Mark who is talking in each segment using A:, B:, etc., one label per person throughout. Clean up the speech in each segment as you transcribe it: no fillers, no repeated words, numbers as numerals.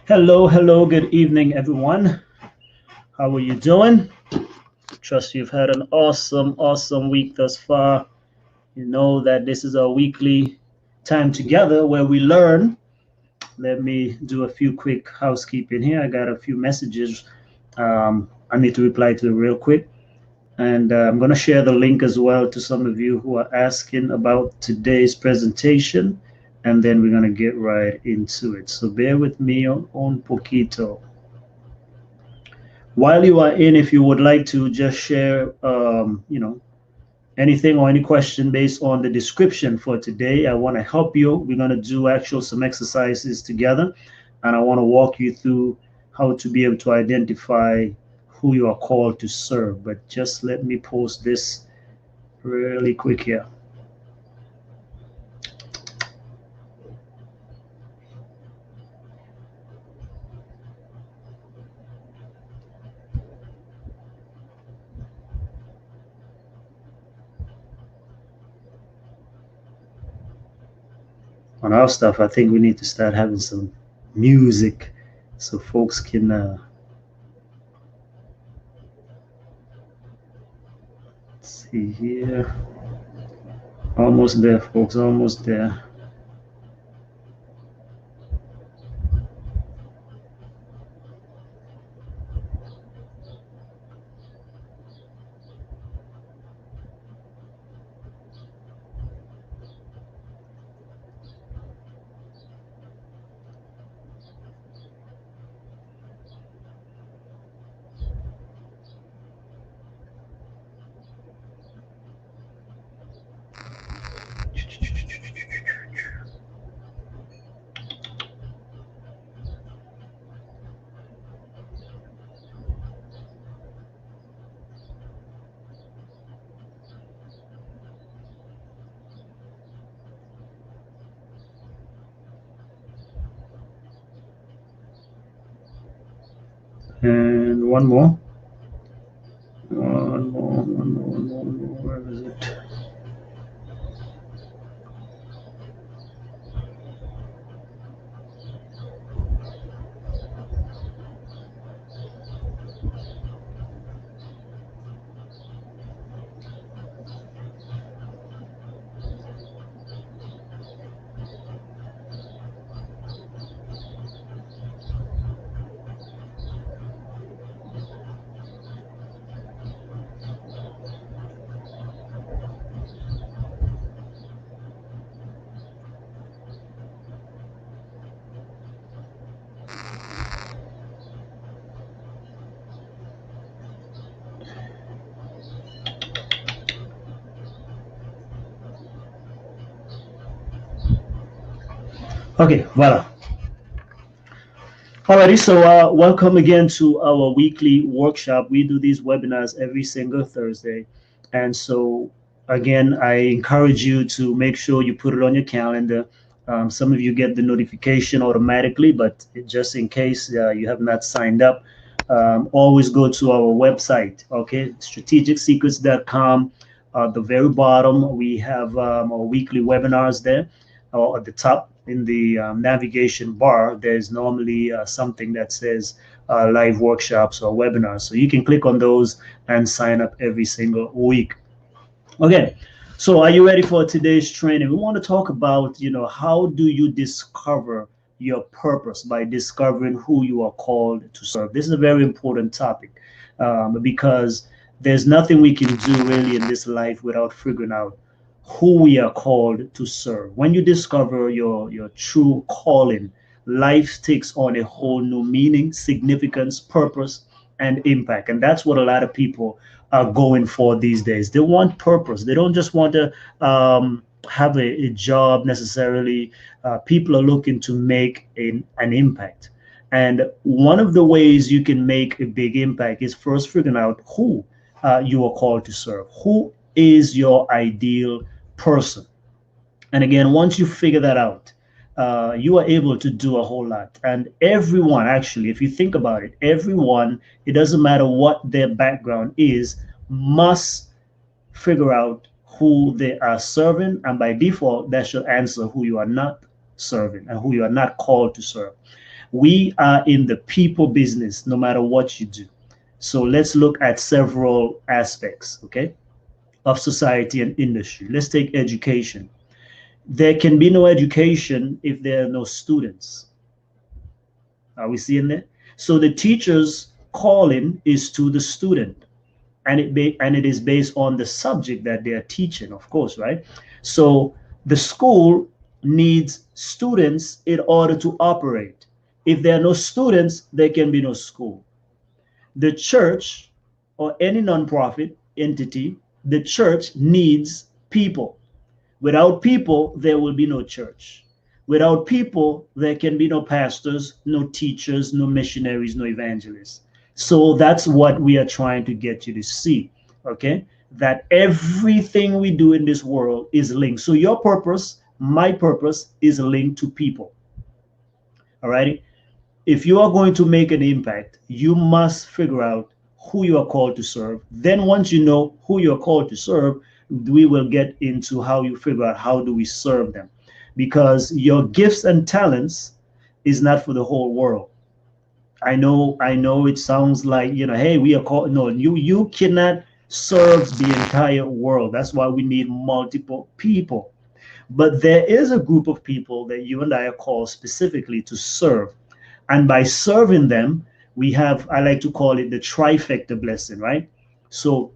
A: Hello, good evening, everyone. How are you doing? Trust you've had an awesome week thus far. You know that this is our weekly time together where we learn. Let me do a few quick housekeeping here. I got a few messages I need to reply to real quick. And I'm going to share the link as well to some of you who are asking about today's presentation. And then we're going to get right into it. So bear with me on poquito. While you are in, if you would like to just share, anything or any question based on the description for today, I want to help you. We're going to do actual some exercises together, and I want to walk you through how to be able to identify who you are called to serve. But just let me post this really quick here. On our stuff, I think we need to start having some music so folks can see here. Almost there, folks, almost there. And one more. Where is it? Okay, voila. Alrighty, so welcome again to our weekly workshop. We do these webinars every single Thursday. And so, again, I encourage you to make sure you put it on your calendar. Some of you get the notification automatically, but just in case you have not signed up, always go to our website, okay, strategicsecrets.com. At the very bottom, we have our weekly webinars there, or at the top in the navigation bar, there's normally something that says live workshops or webinars. So you can click on those and sign up every single week. Okay, so are you ready for today's training? We want to talk about, how do you discover your purpose by discovering who you are called to serve. This is a very important topic because there's nothing we can do really in this life without figuring out who we are called to serve. When you discover your true calling, life takes on a whole new meaning, significance, purpose, and impact. And that's what a lot of people are going for these days. They want purpose. They don't just want to have a job necessarily. People are looking to make an impact. And one of the ways you can make a big impact is first figuring out who you are called to serve. Who is your ideal person? And again, once you figure that out, you are able to do a whole lot. And everyone, actually, if you think about it, everyone, it doesn't matter what their background is, must figure out who they are serving. And by default, that should answer who you are not serving and who you are not called to serve. We are in the people business, no matter what you do. So let's look at several aspects, okay, of society and industry. Let's take education. There can be no education if there are no students. Are we seeing that? So the teacher's calling is to the student, and it is based on the subject that they are teaching, of course, right? So the school needs students in order to operate. If there are no students, there can be no school. The church or any nonprofit entity, the church needs people. Without people, there will be no church. Without people, there can be no pastors, no teachers, no missionaries, no evangelists. So that's what we are trying to get you to see, okay? That everything we do in this world is linked. So your purpose, my purpose, is linked to people. All righty? If you are going to make an impact, you must figure out who you are called to serve. Then once you know who you're called to serve, we will get into how you figure out how do we serve them. Because your gifts and talents is not for the whole world. I know it sounds like, hey, we are called. No, you cannot serve the entire world. That's why we need multiple people. But there is a group of people that you and I are called specifically to serve. And by serving them, we have, I like to call it the trifecta blessing, right? So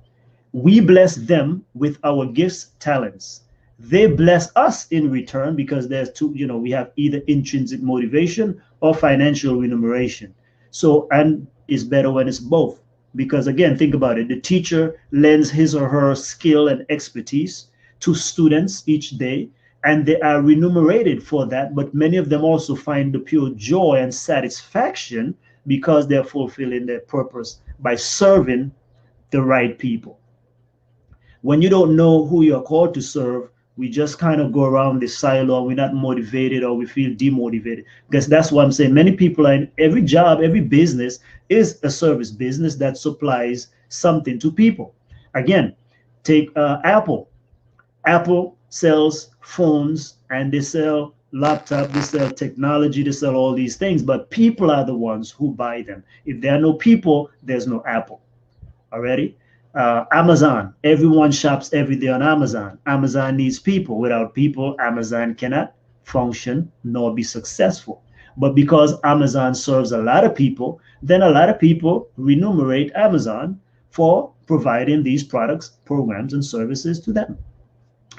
A: we bless them with our gifts, talents. They bless us in return because there's two, we have either intrinsic motivation or financial remuneration. So, and it's better when it's both. Because again, think about it. The teacher lends his or her skill and expertise to students each day, and they are remunerated for that. But many of them also find the pure joy and satisfaction because they're fulfilling their purpose by serving the right people. When you don't know who you're called to serve, we just kind of go around the silo and we're not motivated or we feel demotivated. Because that's what I'm saying. Many people are in every job, every business is a service business that supplies something to people. Again, take Apple. Apple sells phones and they sell laptop, they sell technology, they sell all these things, but people are the ones who buy them. If there are no people, there's no Apple. Already? Amazon, everyone shops every day on Amazon. Amazon needs people. Without people, Amazon cannot function nor be successful. But because Amazon serves a lot of people, then a lot of people remunerate Amazon for providing these products, programs, and services to them.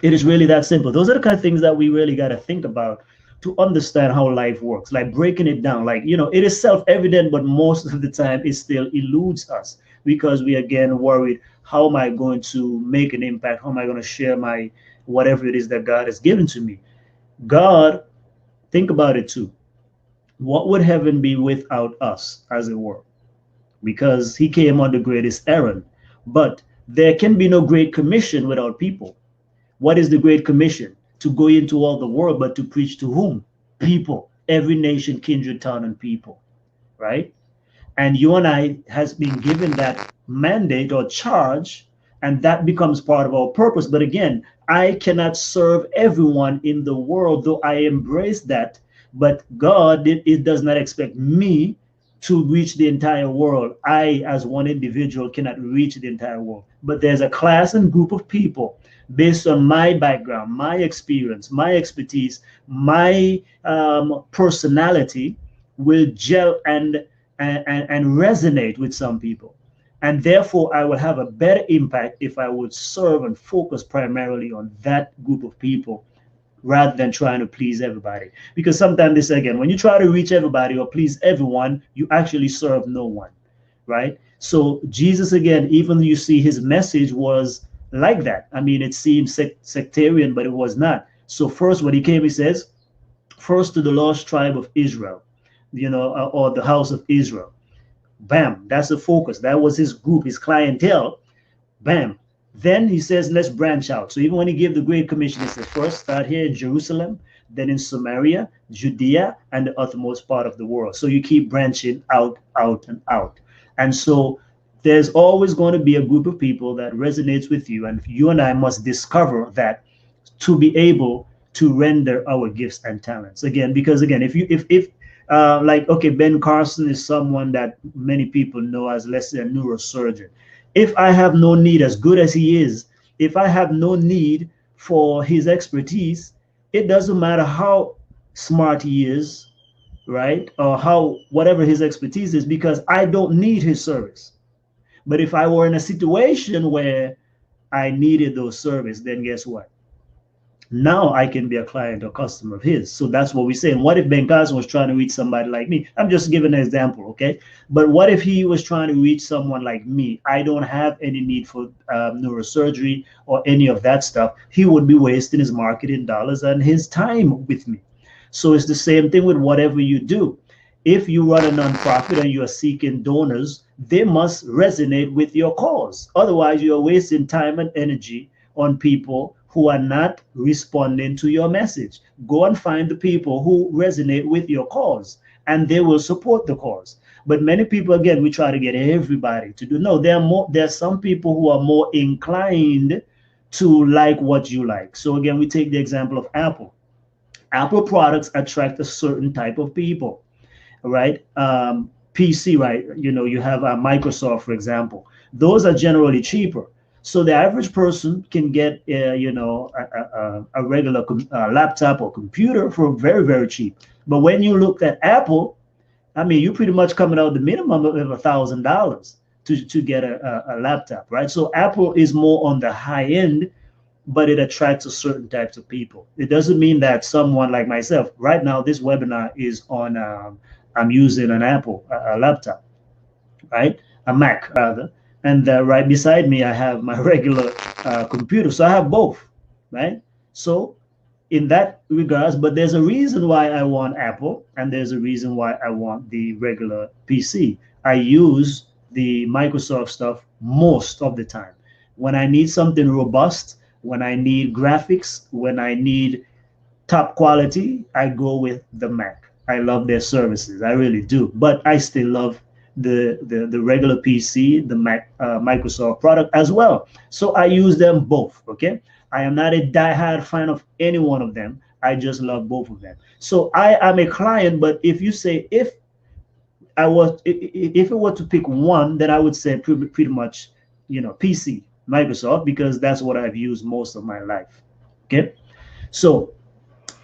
A: It is really that simple. Those are the kind of things that we really got to think about to understand how life works, like breaking it down. Like, it is self-evident, but most of the time it still eludes us because we again worried, how am I going to make an impact? How am I going to share my whatever it is that God has given to me? God, think about it too. What would heaven be without us, as it were? Because he came on the greatest errand. But there can be no great commission without people. What is the Great Commission? To go into all the world, but to preach to whom? People, every nation, kindred, tongue, and people, right? And you and I has been given that mandate or charge, and that becomes part of our purpose. But again, I cannot serve everyone in the world, though I embrace that. But God, it does not expect me to reach the entire world. I, as one individual, cannot reach the entire world. But there's a class and group of people based on my background, my experience, my expertise, my personality will gel and resonate with some people. And therefore, I will have a better impact if I would serve and focus primarily on that group of people rather than trying to please everybody. Because sometimes this again, when you try to reach everybody or please everyone, you actually serve no one, right? So Jesus, again, even though you see his message was like that. I mean, it seems sectarian, but it was not. So first, when he came, he says, first to the lost tribe of Israel, or the house of Israel. Bam, that's the focus. That was his group, his clientele. Bam. Then he says, let's branch out. So even when he gave the Great Commission, he said, first start here in Jerusalem, then in Samaria, Judea, and the uttermost part of the world. So you keep branching out, out, and out. And so there's always going to be a group of people that resonates with you. And you and I must discover that to be able to render our gifts and talents. Again, because again, if Like, okay, Ben Carson is someone that many people know as, let's say, a neurosurgeon. If I have no need, as good as he is, if I have no need for his expertise, it doesn't matter how smart he is, right? Or how, whatever his expertise is, because I don't need his service. But if I were in a situation where I needed those service, then guess what? Now I can be a client or customer of his. So that's what we're saying. What if Benghazi was trying to reach somebody like me? I'm just giving an example, okay? But what if he was trying to reach someone like me? I don't have any need for neurosurgery or any of that stuff. He would be wasting his marketing dollars and his time with me. So it's the same thing with whatever you do. If you run a nonprofit and you are seeking donors, they must resonate with your cause. Otherwise, you're wasting time and energy on people who are not responding to your message. Go and find the people who resonate with your cause, and they will support the cause. But many people, again, we try to get everybody to do. No, there are some people who are more inclined to like what you like. So again, we take the example of Apple. Apple products attract a certain type of people, right? PC, right? You know, you have Microsoft, for example. Those are generally cheaper. So the average person can get, a regular laptop or computer for very, very cheap. But when you look at Apple, I mean, you're pretty much coming out the minimum of $1,000 to get a laptop, right? So Apple is more on the high end, but it attracts a certain types of people. It doesn't mean that someone like myself, right now, this webinar is on, I'm using an Apple a laptop, right? A Mac rather. And right beside me, I have my regular computer. So I have both, right? So in that regards, but there's a reason why I want Apple and there's a reason why I want the regular PC. I use the Microsoft stuff most of the time. When I need something robust, when I need graphics, when I need top quality, I go with the Mac. I love their services. I really do. But I still love the regular PC, the Mac Microsoft product as well. So I use them both. Okay. I am not a diehard fan of any one of them. I just love both of them. So I am a client, but if you say if it were to pick one, then I would say pretty much, PC, Microsoft, because that's what I've used most of my life. Okay. So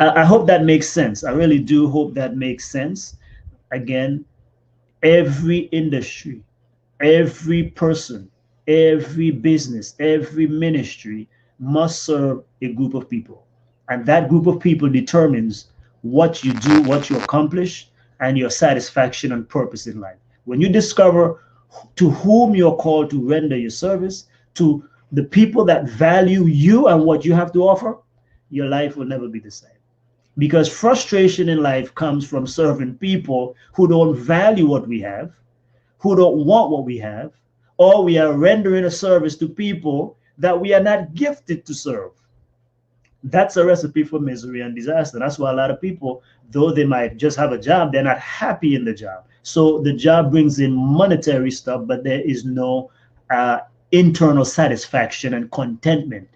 A: I hope that makes sense. I really do hope that makes sense. Again, every industry, every person, every business, every ministry must serve a group of people. And that group of people determines what you do, what you accomplish, and your satisfaction and purpose in life. When you discover to whom you're called to render your service, to the people that value you and what you have to offer, your life will never be the same. Because frustration in life comes from serving people who don't value what we have, who don't want what we have, or we are rendering a service to people that we are not gifted to serve. That's a recipe for misery and disaster. That's why a lot of people, though they might just have a job, they're not happy in the job. So the job brings in monetary stuff, but there is no internal satisfaction and contentment,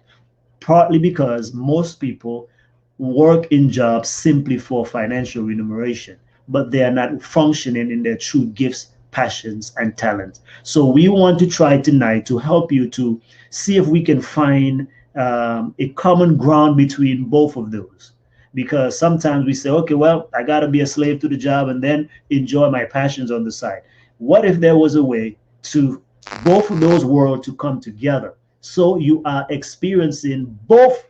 A: partly because most people work in jobs simply for financial remuneration, but they are not functioning in their true gifts, passions, and talents. So we want to try tonight to help you to see if we can find a common ground between both of those. Because sometimes we say, okay, well, I got to be a slave to the job and then enjoy my passions on the side. What if there was a way to both of those worlds to come together so you are experiencing both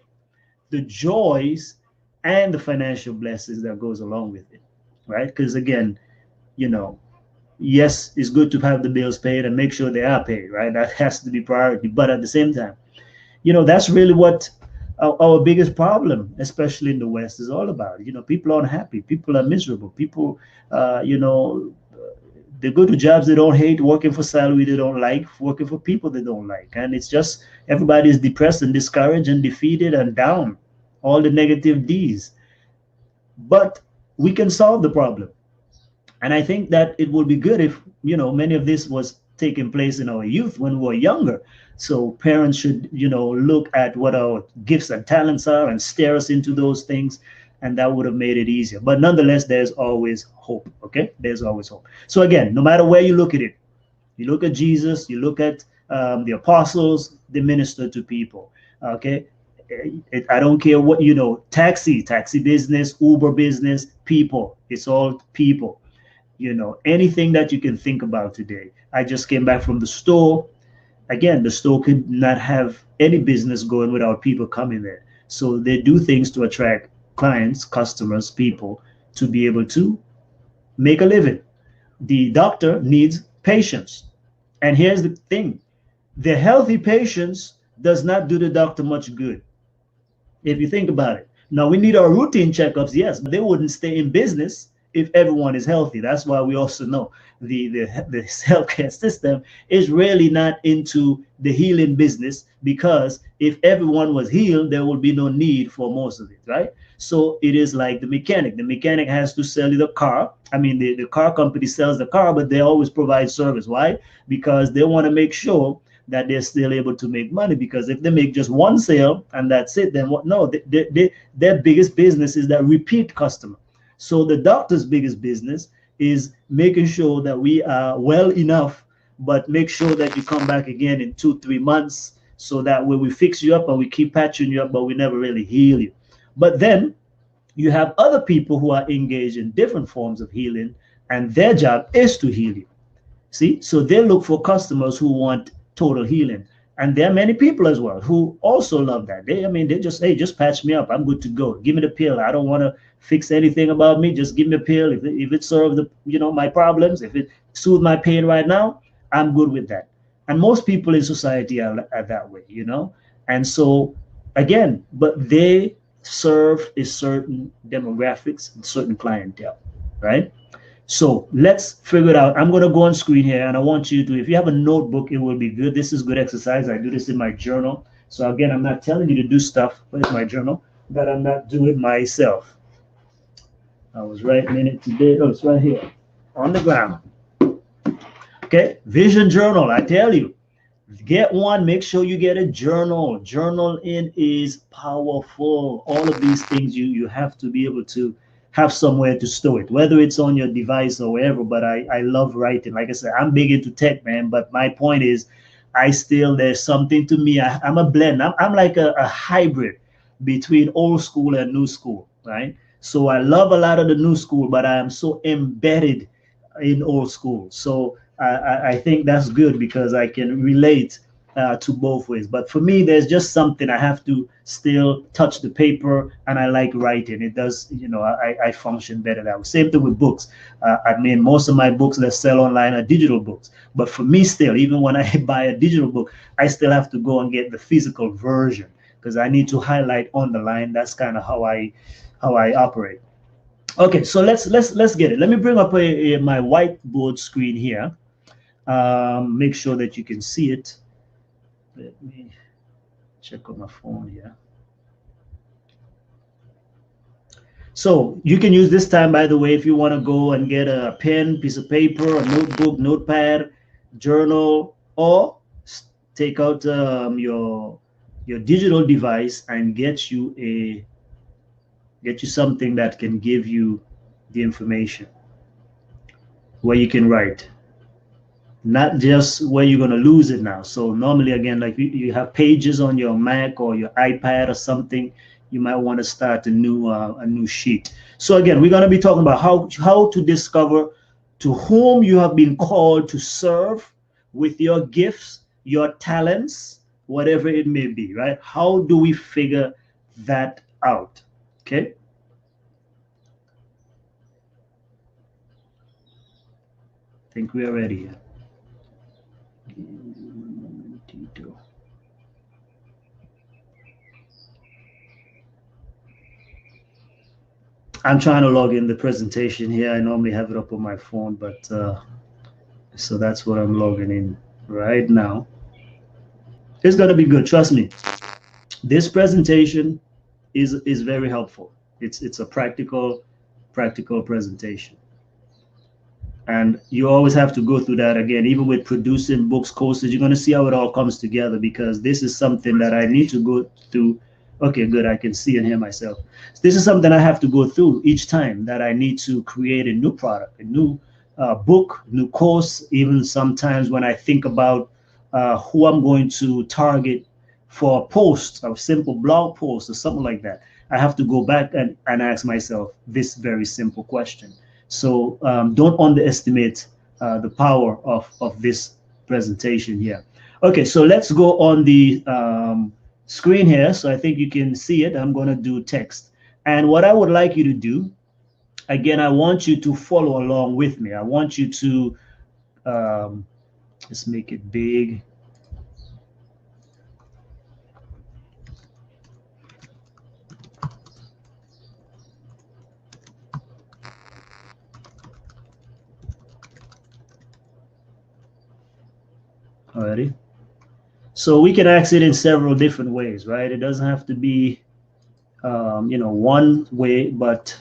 A: the joys and the financial blessings that goes along with it, right? Because again, yes, it's good to have the bills paid and make sure they are paid, right? That has to be priority. But at the same time, that's really what our biggest problem, especially in the West, is all about. People are unhappy, people are miserable, people, they go to jobs they don't hate, working for salary they don't like, working for people they don't like. And it's just everybody is depressed and discouraged and defeated and down, all the negative D's. But we can solve the problem. And I think that it would be good if, many of this was taking place in our youth when we were younger. So parents should, look at what our gifts and talents are and steer us into those things and that would have made it easier. But nonetheless, there's always hope. Okay, there's always hope. So again, no matter where you look at it, you look at Jesus, you look at the apostles, they ministered to people. Okay, I don't care what, taxi business, Uber business, people. It's all people. Anything that you can think about today. I just came back from the store. Again, the store could not have any business going without people coming there. So they do things to attract clients, customers, people to be able to make a living. The doctor needs patients. And here's the thing, the healthy patients does not do the doctor much good, if you think about it. Now, we need our routine checkups, yes, but they wouldn't stay in business if everyone is healthy. That's why we also know the healthcare system is really not into the healing business, because if everyone was healed, there would be no need for most of it, right? So it is like the mechanic. The mechanic has to sell you the car. I mean, the car company sells the car, but they always provide service. Why? Because they want to make sure that they're still able to make money. Because if they make just one sale and that's it, then what? No, their biggest business is that repeat customer. So the doctor's biggest business is making sure that we are well enough, but make sure that you come back again in 2-3 months, so that way we fix you up and we keep patching you up, but we never really heal you. But then you have other people who are engaged in different forms of healing, and their job is to heal you. See, so they look for customers who want total healing. And there are many people as well who also love that. They just, hey, just patch me up. I'm good to go. Give me the pill. I don't want to fix anything about me. Just give me a pill. If it serves my problems, if it soothes my pain right now, I'm good with that. And most people in society are that way, And so again, but they serve a certain demographics and certain clientele, right? So let's figure it out. I'm going to go on screen here, and I want you to, if you have a notebook, it will be good. This is good exercise. I do this in my journal. So again, I'm not telling you to do stuff with my journal that I'm not doing myself. I was writing in it today. Oh, it's right here on the ground. Okay, vision journal. I tell you, get one. Make sure you get a journal. Journaling is powerful. All of these things you have to be able to have somewhere to store it, whether it's on your device or wherever. But I love writing. Like I said, I'm big into tech, man. But my point is, there's something to me. I'm a blend. I'm like a hybrid between old school and new school, right? So I love a lot of the new school, but I am so embedded in old school. So I think that's good, because I can relate to both ways. But for me, there's just something, I have to still touch the paper, and I like writing. It does, I function better that way. Same thing with books. Most of my books that sell online are digital books. But for me, still, even when I buy a digital book, I still have to go and get the physical version, because I need to highlight, underline. That's kind of how I operate. Okay, so let's get it. Let me bring up my whiteboard screen here. Make sure that you can see it. Let me check on my phone here. So you can use this time, by the way, if you want to go and get a pen, piece of paper, a notebook, notepad, journal, or take out your digital device and get you something that can give you the information where you can write, not just where you're going to lose it now. So normally, again, like you have pages on your Mac or your iPad or something, you might want to start a new sheet. So again, we're going to be talking about how to discover to whom you have been called to serve with your gifts, your talents, whatever it may be, right? How do we figure that out? Okay. I think we are ready here. I'm trying to log in the presentation here. I normally have it up on my phone, but so that's what I'm logging in right now. It's going to be good. Trust me. This presentation is very helpful. It's a practical presentation. And you always have to go through that again, even with producing books, courses. You're going to see how it all comes together, because this is something that I need to go through Okay, good. I can see and hear myself. This is something I have to go through each time that I need to create a new product, a new book, new course. Even sometimes when I think about who I'm going to target for a post, a simple blog post or something like that, I have to go back and ask myself this very simple question. So don't underestimate the power of this presentation here. Okay, so let's go on the screen here. So I think you can see it. I'm going to do text. And what I would like you to do, again, I want you to follow along with me. I want you to, let's make it big. Alrighty. So we can ask it in several different ways, right? It doesn't have to be, one way, but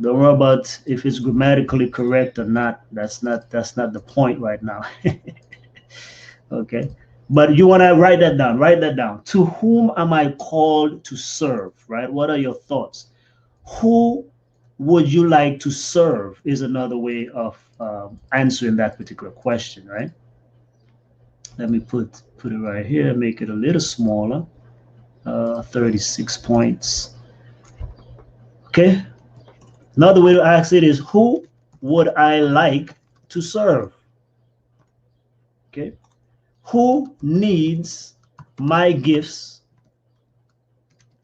A: don't worry about if it's grammatically correct or not. That's not the point right now. Okay. But you want to write that down. Write that down. To whom am I called to serve? Right? What are your thoughts? Who would you like to serve is another way of answering that particular question, right? Let me put it right here, make it a little smaller. 36 points. Okay. Another way to ask it is who would I like to serve? Okay. Who needs my gifts,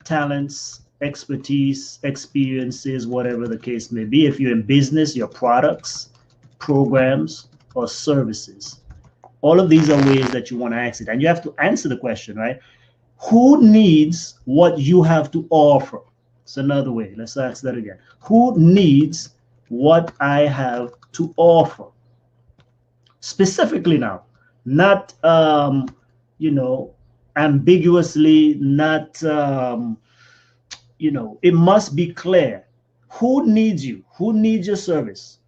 A: talents, expertise, experiences, whatever the case may be? If you're in business, your products, programs, or services. All of these are ways that you want to ask it. And you have to answer the question, right? Who needs what you have to offer? It's another way. Let's ask that again. Who needs what I have to offer? Specifically now, not ambiguously, not it must be clear. Who needs you? Who needs your service?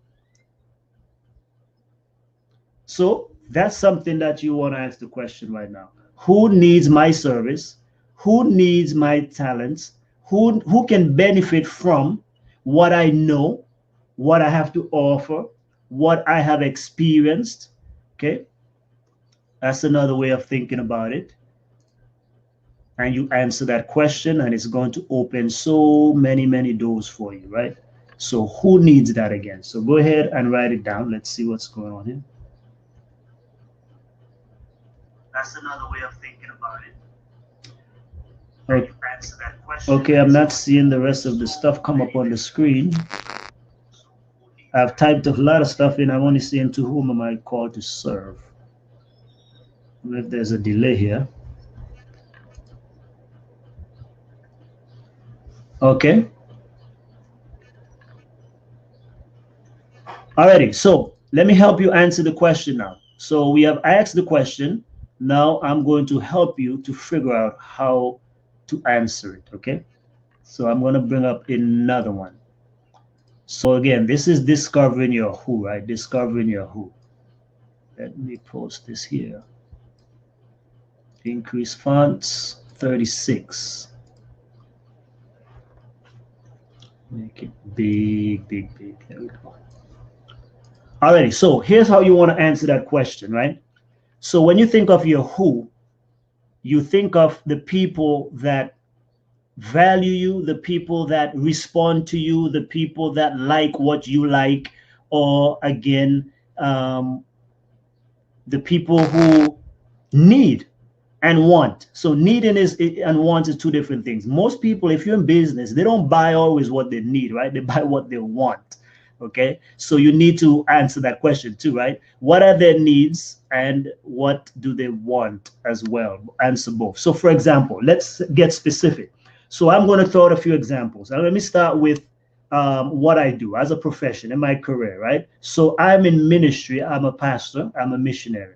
A: So that's something that you want to ask the question right now. Who needs my service? Who needs my talents? Who can benefit from what I know, what I have to offer, what I have experienced? Okay, that's another way of thinking about it. And you answer that question, and it's going to open so many doors for you, right? So who needs that again? So go ahead and write it down. Let's see what's going on here. That's another way of thinking about it. Okay. Answer that question. Okay, I'm not seeing the rest of the stuff come up on the screen. I've typed a lot of stuff in. I'm only seeing to whom am I called to serve. If there's a delay here. Okay. Alrighty, so let me help you answer the question now. So we have asked the question. Now I'm going to help you to figure out how to answer it, okay? So I'm going to bring up another one. So again, this is discovering your who, right? Discovering your who. Let me post this here. Increase fonts, 36. Make it big. There we go. Alrighty, so here's how you want to answer that question, right? So when you think of your who, you think of the people that value you, the people that respond to you, the people that like what you like, or again, the people who need and want. So needing is and want is two different things. Most people, if you're in business, they don't buy always what they need, right? They buy what they want. Okay, so you need to answer that question too, right? What are their needs and what do they want as well? Answer both. So for example, let's get specific. So I'm going to throw out a few examples. Now let me start with what I do as a profession in my career, right? So I'm in ministry, I'm a pastor, I'm a missionary.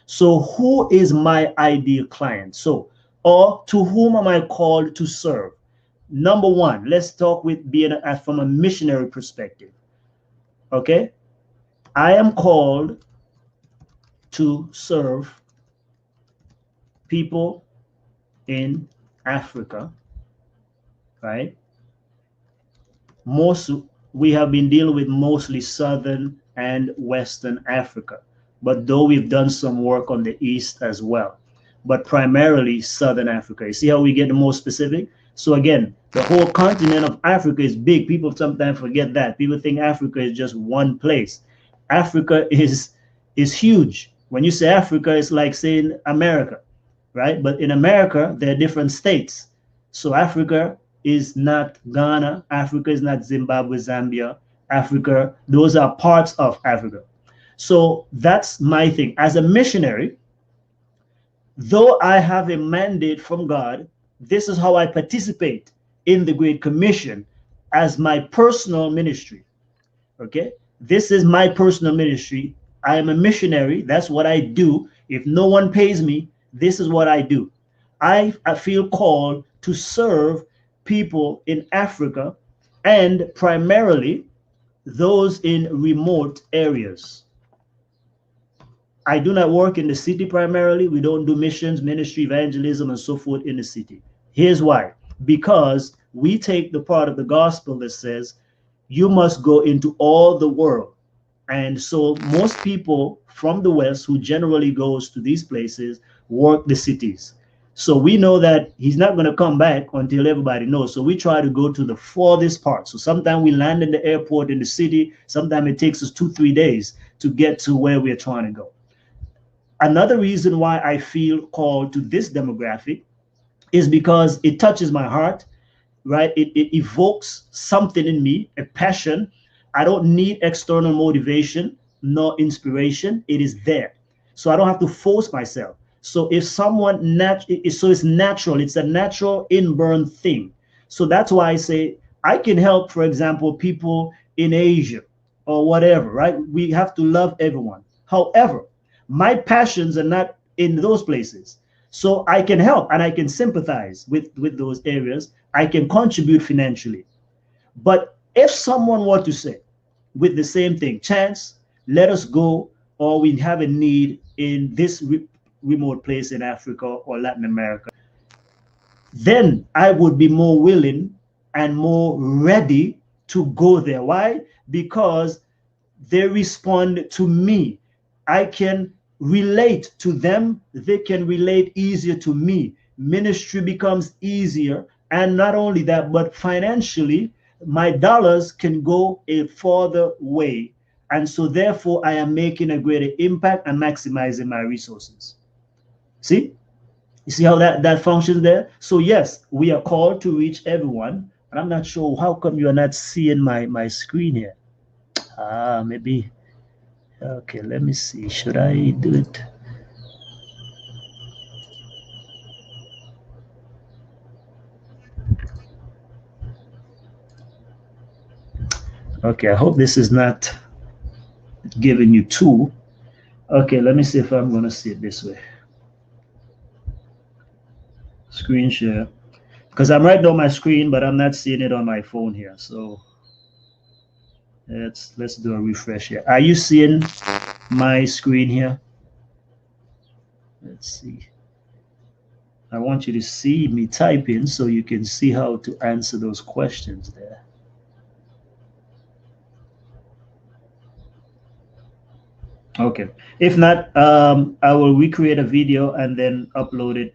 A: So who is my ideal client? So, or to whom am I called to serve? Number one, let's talk with being from a missionary perspective. Okay, I am called to serve people in Africa, right? Most we have been dealing with mostly Southern and Western Africa, but though we've done some work on the East as well, but primarily Southern Africa. You see how we get more specific? So again, the whole continent of Africa is big. People sometimes forget that. People think Africa is just one place. Africa is huge. When you say Africa, it's like saying America, right? But in America, there are different states. So Africa is not Ghana. Africa is not Zimbabwe, Zambia. Africa, those are parts of Africa. So that's my thing. As a missionary, though I have a mandate from God, this is how I participate in the Great Commission as my personal ministry. Okay? This is my personal ministry. I am a missionary. That's what I do. If no one pays me, this is what I do. I feel called to serve people in Africa and primarily those in remote areas. I do not work in the city primarily. We don't do missions, ministry, evangelism, and so forth in the city. Here's why. Because we take the part of the gospel that says, you must go into all the world. And so most people from the West who generally goes to these places work the cities. So we know that he's not going to come back until everybody knows. So we try to go to the farthest part. So sometimes we land in the airport in the city. Sometimes it takes us 2-3 days to get to where we're trying to go. Another reason why I feel called to this demographic is because it touches my heart, right? It evokes something in me, a passion. I don't need external motivation nor inspiration. It is there. So I don't have to force myself. So if someone so it's natural, it's a natural inborn thing. So that's why I say I can help, for example, people in Asia or whatever, right? We have to love everyone. However, my passions are not in those places. So I can help and I can sympathize with those areas. I can contribute financially. But if someone were to say with the same thing, Chance, let us go, or we have a need in this remote place in Africa or Latin America, then I would be more willing and more ready to go there. Why? Because they respond to me. I can relate to them. They can relate easier to me. Ministry becomes easier. And not only that, but financially, my dollars can go a further way. And so therefore, I am making a greater impact and maximizing my resources. See? You see how that functions there? So yes, we are called to reach everyone. And I'm not sure how come you are not seeing my screen here. Maybe. Okay, let me see. Should I do it? Okay, I hope this is not giving you two. Okay, let me see if I'm going to see it this way. Screen share. Because I'm right on my screen, but I'm not seeing it on my phone here. So let's do a refresh here. Are you seeing my screen here? Let's see. I want you to see me typing so you can see how to answer those questions there. Okay. If not, I will recreate a video and then upload it,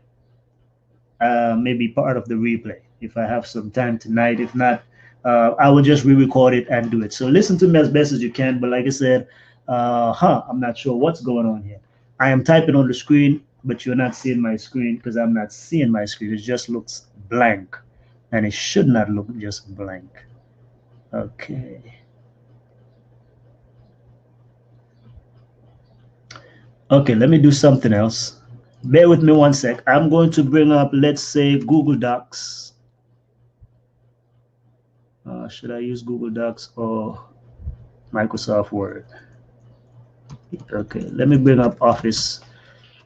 A: maybe part of the replay if I have some time tonight. If not, I will just re-record it and do it. So listen to me as best as you can. But like I said, I'm not sure what's going on here. I am typing on the screen, but you're not seeing my screen because I'm not seeing my screen. It just looks blank, and it should not look just blank. Okay. Okay, let me do something else. Bear with me one sec. I'm going to bring up, let's say, Google Docs. Should I use Google Docs or Microsoft Word? Okay, let me bring up Office.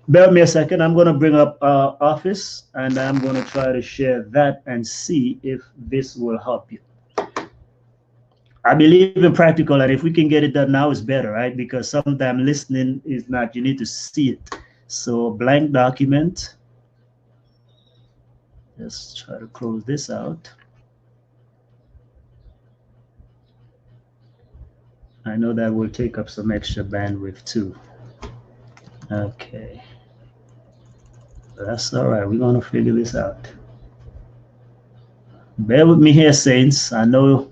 A: Bear with me a second. I'm going to bring up Office, and I'm going to try to share that and see if this will help you. I believe in practical, and if we can get it done now, it's better, right? Because sometimes listening is not, you need to see it. So blank document. Let's try to close this out. I know that will take up some extra bandwidth too. Okay. That's all right. We're going to figure this out. Bear with me here, saints. I know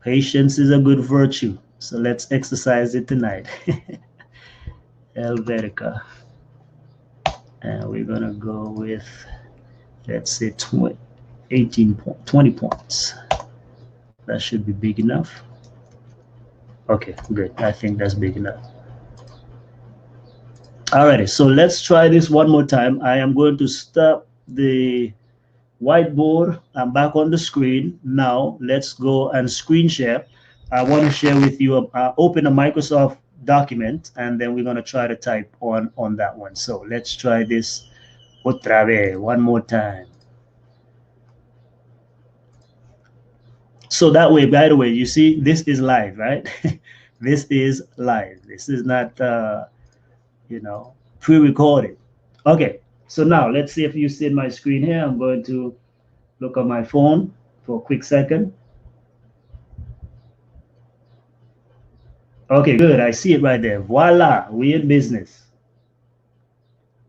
A: patience is a good virtue, so let's exercise it tonight. Helvetica. And we're going to go with, let's say, 20 points. That should be big enough. Okay, good. I think that's big enough. Alrighty, so let's try this one more time. I am going to stop the whiteboard. I'm back on the screen. Now let's go and screen share. I want to share with you, open a Microsoft document, and then we're going to try to type on that one. So let's try this otra vez, one more time. So that way, by the way, you see, this is live, right? This is live. This is not, pre-recorded. Okay, so now let's see if you see my screen here. I'm going to look on my phone for a quick second. Okay, good. I see it right there. Voila, we in business.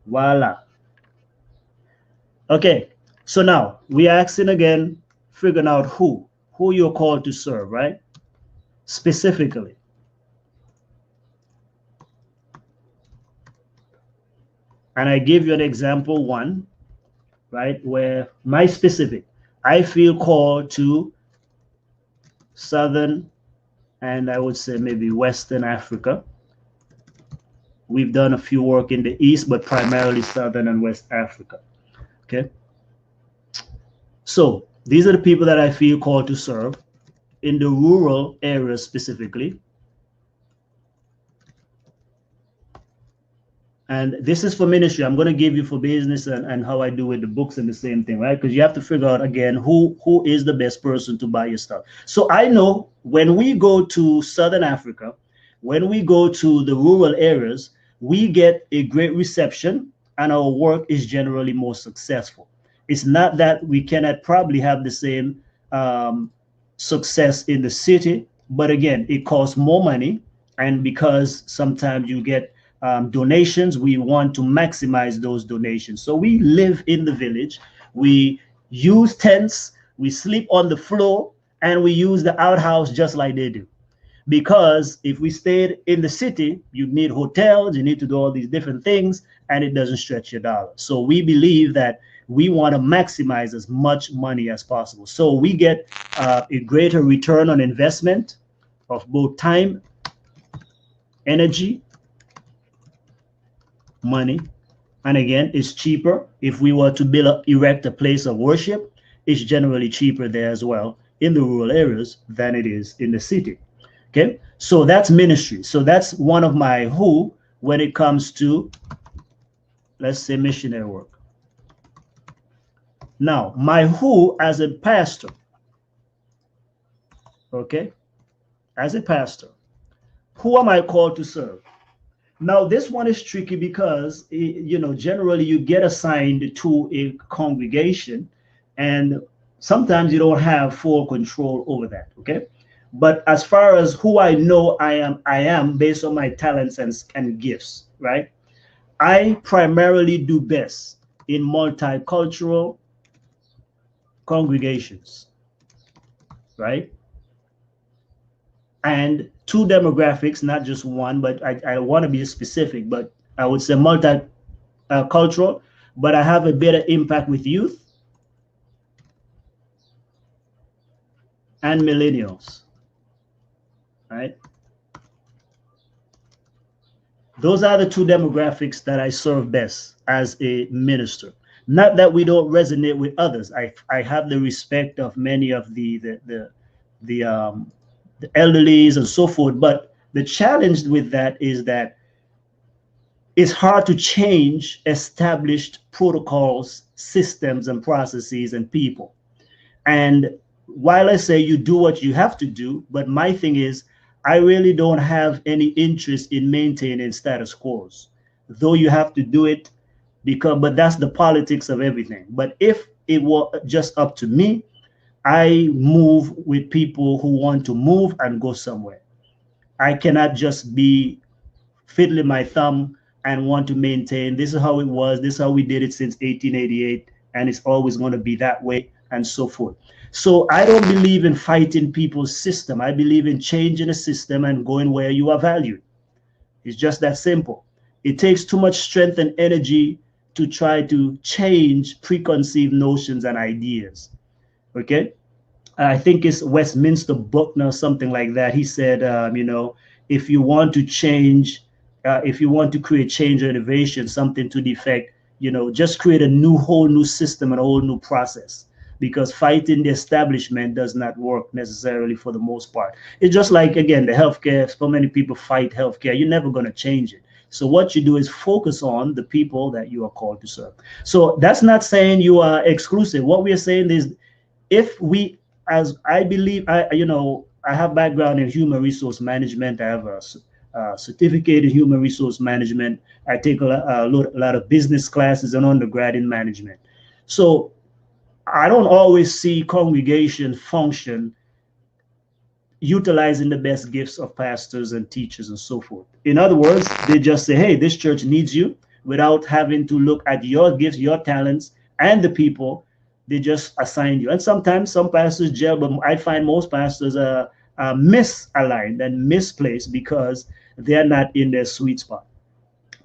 A: Voila. Okay, so now we are asking again, figuring out who you're called to serve, right? Specifically. And I give you an example one, right, where my specific, I feel called to Southern, and I would say maybe Western Africa. We've done a few work in the East, but primarily Southern and West Africa. Okay. So these are the people that I feel called to serve in the rural areas specifically. And this is for ministry. I'm going to give you for business and how I do with the books and the same thing, right? Because you have to figure out, again, who is the best person to buy your stuff. So I know when we go to Southern Africa, when we go to the rural areas, we get a great reception and our work is generally more successful. It's not that we cannot probably have the same success in the city, but again, it costs more money. And because sometimes you get donations, we want to maximize those donations. So we live in the village, we use tents, we sleep on the floor, and we use the outhouse just like they do. Because if we stayed in the city, you need hotels, you need to do all these different things, and it doesn't stretch your dollar. So we believe that we want to maximize as much money as possible. So we get a greater return on investment of both time, energy, money, and again, it's cheaper. If we were to erect a place of worship, it's generally cheaper there as well in the rural areas than it is in the city. Okay, so that's ministry. So that's one of my who when it comes to, let's say, missionary work. Now, my who as a pastor. Okay, as a pastor, who am I called to serve? Now, this one is tricky because, generally you get assigned to a congregation and sometimes you don't have full control over that, okay? But as far as who I know I am based on my talents and gifts, right? I primarily do best in multicultural congregations, right? And two demographics, not just one, but I want to be specific, but I would say multicultural, but I have a better impact with youth and millennials, right? Those are the two demographics that I serve best as a minister. Not that we don't resonate with others. I have the respect of many of the elderlies and so forth, but the challenge with that is that it's hard to change established protocols, systems, and processes and people. And while I say you do what you have to do, but my thing is, I really don't have any interest in maintaining status quos, though you have to do it but that's the politics of everything. But if it was just up to me, I move with people who want to move and go somewhere. I cannot just be fiddling my thumb and want to maintain this is how it was, this is how we did it since 1888, and it's always going to be that way, and so forth. So I don't believe in fighting people's system. I believe in changing a system and going where you are valued. It's just that simple. It takes too much strength and energy to try to change preconceived notions and ideas. Okay? I think it's Westminster Buckner, something like that. He said, if you want to change, if you want to create change or innovation, something to the effect, just create a whole new system and a whole new process, because fighting the establishment does not work necessarily for the most part. It's just like, again, the healthcare. So many people fight healthcare. You're never going to change it. So what you do is focus on the people that you are called to serve. So that's not saying you are exclusive. What we are saying is, if we, as I believe, I have background in human resource management. I have a certificate in human resource management. I take a lot of business classes and undergrad in management. So I don't always see congregation function utilizing the best gifts of pastors and teachers and so forth. In other words, they just say, hey, this church needs you, without having to look at your gifts, your talents, and the people. They just assign you. And sometimes some pastors gel, but I find most pastors are misaligned and misplaced because they're not in their sweet spot.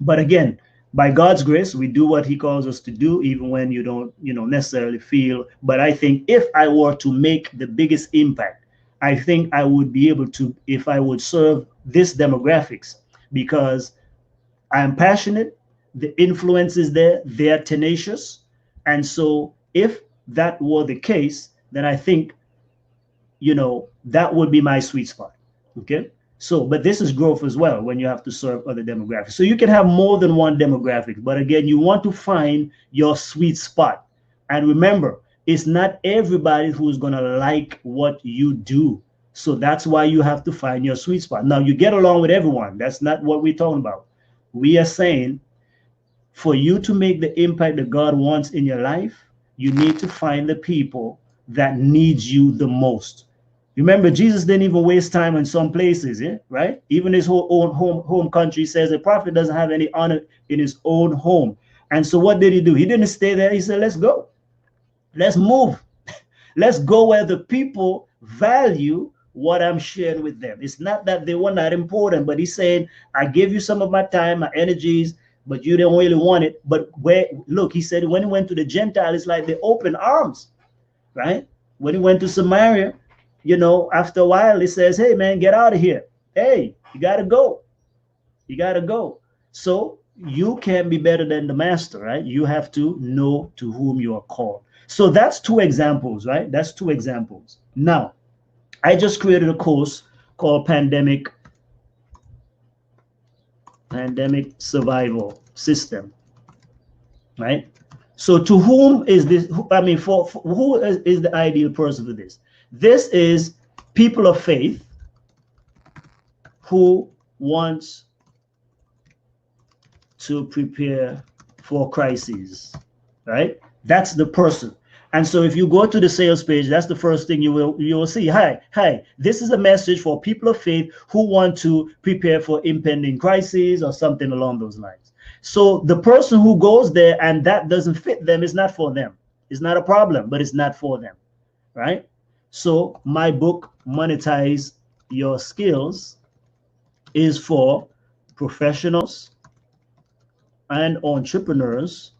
A: But again, by God's grace, we do what he calls us to do, even when you don't, necessarily feel. But I think if I were to make the biggest impact, I think I would be able to, if I would serve this demographics, because I'm passionate, the influence is there, they're tenacious. And so if that were the case, then I think, that would be my sweet spot. Okay. So, but this is growth as well when you have to serve other demographics. So you can have more than one demographic, but again, you want to find your sweet spot. And remember, it's not everybody who's going to like what you do. So that's why you have to find your sweet spot. Now, you get along with everyone. That's not what we're talking about. We are saying, for you to make the impact that God wants in your life, you need to find the people that need you the most. Remember, Jesus didn't even waste time in some places, right? Even his own home country says a prophet doesn't have any honor in his own home. And so what did he do? He didn't stay there. He said, let's go. Let's move. Let's go where the people value what I'm sharing with them. It's not that they were not important, but he's saying, I gave you some of my time, my energies, but you didn't really want it. But look, he said, when he went to the Gentile, it's like they open arms, right? When he went to Samaria, after a while, he says, hey, man, get out of here. Hey, you got to go. You got to go. So you can be better than the master, right? You have to know to whom you are called. So that's two examples, right? That's two examples. Now, I just created a course called Pandemic Survival System, right? So to whom is this? I mean, for who is the ideal person for this? This is people of faith who wants to prepare for crises, right? That's the person. And so if you go to the sales page, that's the first thing you will see. Hi, this is a message for people of faith who want to prepare for impending crises or something along those lines. So the person who goes there and that doesn't fit them is not for them. It's not a problem, but it's not for them, right? So my book, Monetize Your Skills, is for professionals and entrepreneurs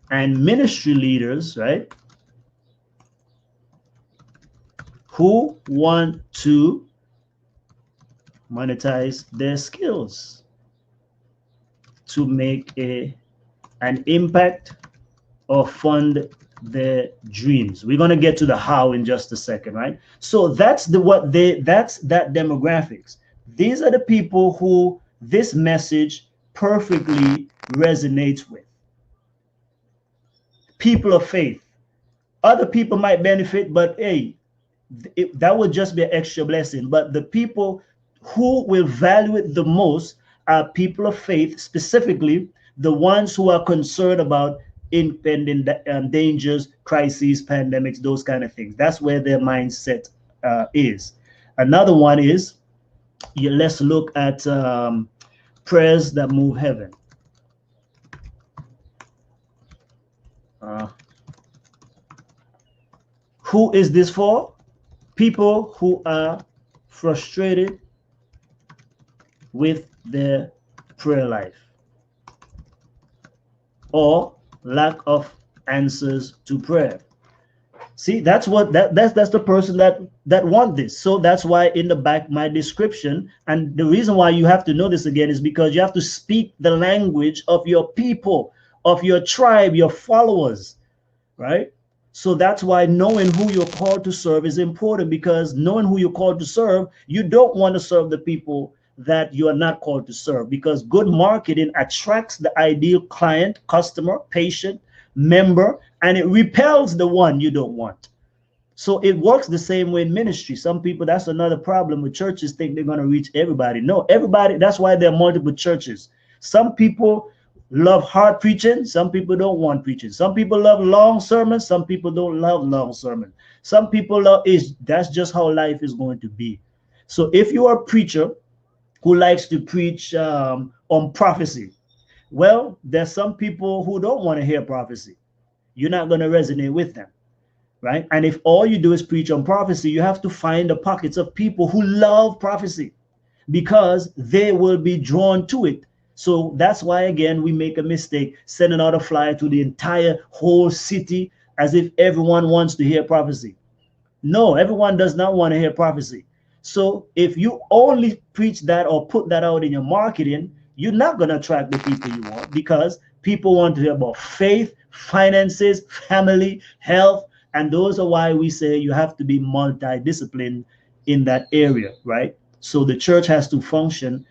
A: and ministry leaders, right, who want to monetize their skills to make an impact or fund their dreams. We're going to get to the how in just a second, right? So that's that demographics. These are the people who this message perfectly resonates with. People of faith. Other people might benefit, but hey, that would just be an extra blessing. But the people who will value it the most are people of faith, specifically the ones who are concerned about impending dangers, crises, pandemics, those kind of things. That's where their mindset is. Another one is, let's look at prayers that move heaven. Who is this for? People who are frustrated with their prayer life or lack of answers to prayer. See, that's what that's the person that want this. So that's why in the back my description, and the reason why you have to know this again is because you have to speak the language of your people, of your tribe, your followers, right? So that's why knowing who you're called to serve is important, because knowing who you're called to serve, you don't want to serve the people that you are not called to serve, because good marketing attracts the ideal client, customer, patient, member, and it repels the one you don't want. So it works the same way in ministry. Some people, that's another problem with churches, think they're going to reach everybody. No, everybody, that's why there are multiple churches. Some people love hard preaching, some people don't want preaching. Some people love long sermons, some people don't love long sermons. Some people love that's just how life is going to be. So if you are a preacher who likes to preach on prophecy, well, there's some people who don't want to hear prophecy. You're not going to resonate with them, right? And if all you do is preach on prophecy, you have to find the pockets of people who love prophecy, because they will be drawn to it. So that's why, again, we make a mistake sending out a flyer to the entire whole city as if everyone wants to hear prophecy. No, everyone does not want to hear prophecy. So if you only preach that or put that out in your marketing, you're not going to attract the people you want, because people want to hear about faith, finances, family, health. And those are why we say you have to be multidisciplined in that area, right? So the church has to function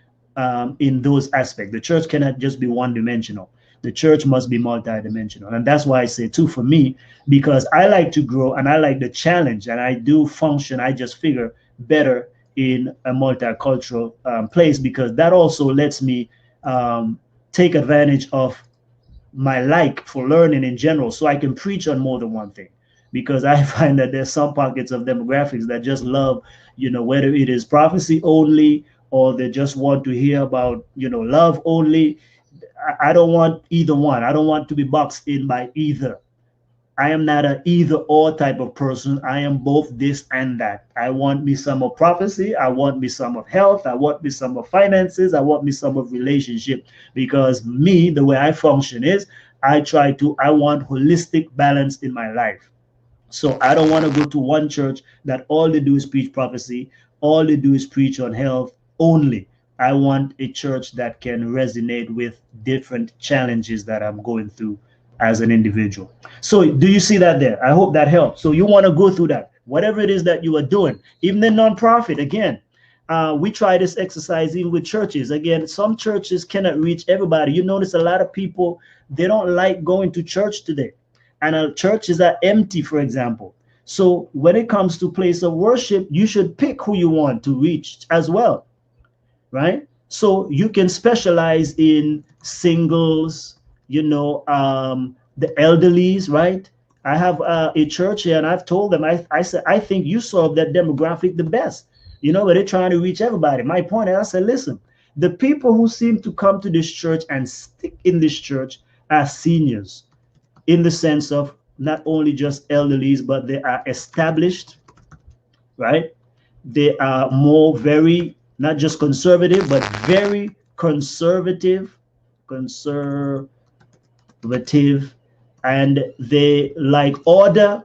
A: in those aspects. The church cannot just be one-dimensional. The church must be multidimensional. And that's why I say too, for me, because I like to grow and I like the challenge, and I do function, I just figure better in a multicultural place, because that also lets me take advantage of my like for learning in general, so I can preach on more than one thing. Because I find that there's some pockets of demographics that just love, whether it is prophecy only or they just want to hear about, love only. I don't want either one. I don't want to be boxed in by either. I am not an either or type of person. I am both this and that. I want me some of prophecy. I want me some of health. I want me some of finances. I want me some of relationship. Because me, the way I function is, I want holistic balance in my life. So I don't want to go to one church that all they do is preach prophecy, all they do is preach on health only. I want a church that can resonate with different challenges that I'm going through as an individual. So do you see that there? I hope that helps. So you want to go through that, whatever it is that you are doing, even the nonprofit. Again, we try this exercise even with churches. Again, some churches cannot reach everybody. You notice a lot of people, they don't like going to church today. And churches are empty, for example. So when it comes to place of worship, you should pick who you want to reach as well, right? So you can specialize in singles, the elderlies, right? I have a church here, and I've told them, I said, I think you serve that demographic the best, but they're trying to reach everybody. My point is, I said, listen, the people who seem to come to this church and stick in this church are seniors, in the sense of not only just elderlies, but they are established, right? They are very, not just conservative, but very conservative, and they like order,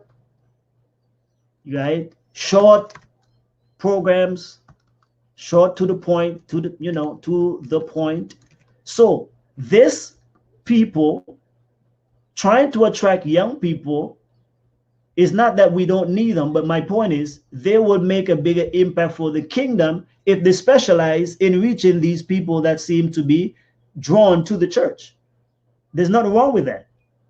A: right? Short programs, short to the point, to the point. So this people trying to attract young people is not that we don't need them, but my point is they would make a bigger impact for the kingdom if they specialize in reaching these people that seem to be drawn to the church. There's nothing wrong with that.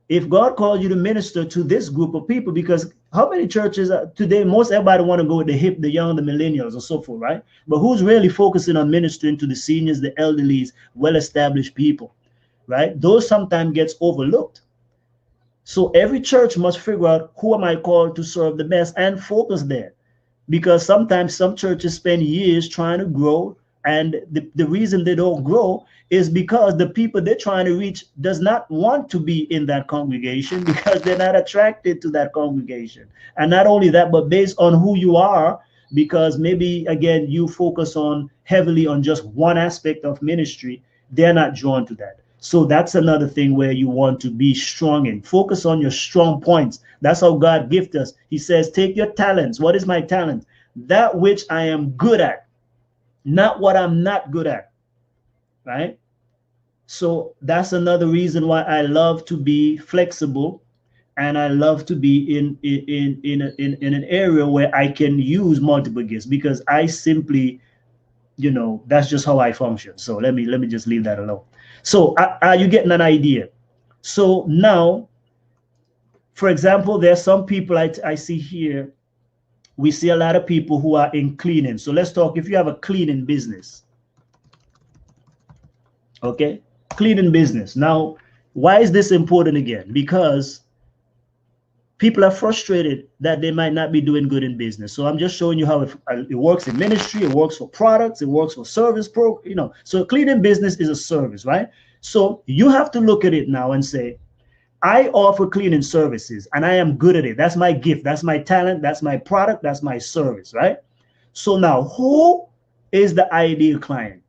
A: If God called you to minister to this group of people, because how many churches today, most everybody want to go with the hip, the young, the millennials, and so forth, right? But who's really focusing on ministering to the seniors, the elderlies, well-established people, right? Those sometimes gets overlooked. So every church must figure out who am I called to serve the best and focus there. Because sometimes some churches spend years trying to grow, and the reason they don't grow is because the people they're trying to reach does not want to be in that congregation because they're not attracted to that congregation. And not only that, but based on who you are, because maybe again you focus on heavily on just one aspect of ministry, they're not drawn to that. So that's another thing where you want to be strong in. Focus on your strong points. That's how God gifted us. He says, take your talents. What is my talent? That which I am good at, not what I'm not good at. Right? So that's another reason why I love to be flexible, and I love to be in an area where I can use multiple gifts, because I simply, that's just how I function. So let me just leave that alone. So are you getting an idea? So now, for example, there's some people I see here. We see a lot of people who are in cleaning. So let's talk. If you have a cleaning business, okay, cleaning business. Now, why is this important again? Because people are frustrated that they might not be doing good in business. So I'm just showing you how it works in ministry. It works for products. It works for service So cleaning business is a service, right? So you have to look at it now and say, I offer cleaning services and I am good at it. That's my gift. That's my talent. That's my product. That's my service, right? So now, who is the ideal client?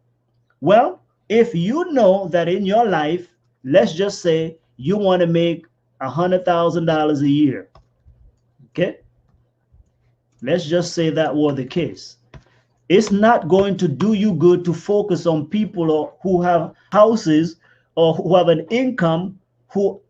A: Well, if you know that in your life, let's just say you want to make $100,000 a year. Okay. Let's just say that were the case. It's not going to do you good to focus on people who have houses or who have an income who,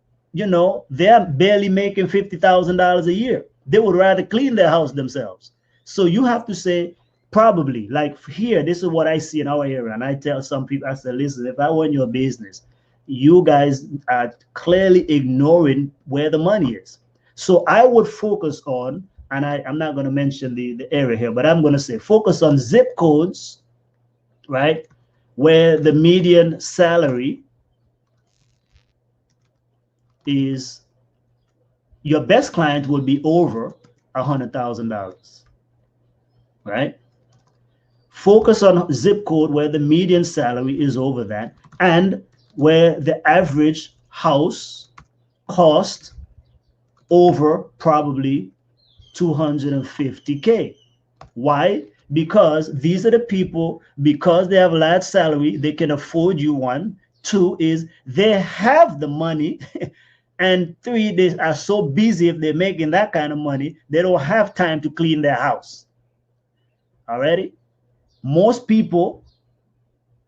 A: they're barely making $50,000 a year. They would rather clean their house themselves. So you have to say, probably, like here, this is what I see in our area. And I tell some people, I say, listen, if I were in your business, you guys are clearly ignoring where the money is. So I would focus on, and I'm not going to mention the area here, but I'm going to say focus on zip codes, right, where the median salary is, your best client will be over $100,000, right? Focus on zip code where the median salary is over that, and where the average house cost over probably $250K. Why? Because these are the people, because they have a large salary, they can afford you. One. Two is they have the money. And three, they are so busy if they're making that kind of money, they don't have time to clean their house. Already? Most people,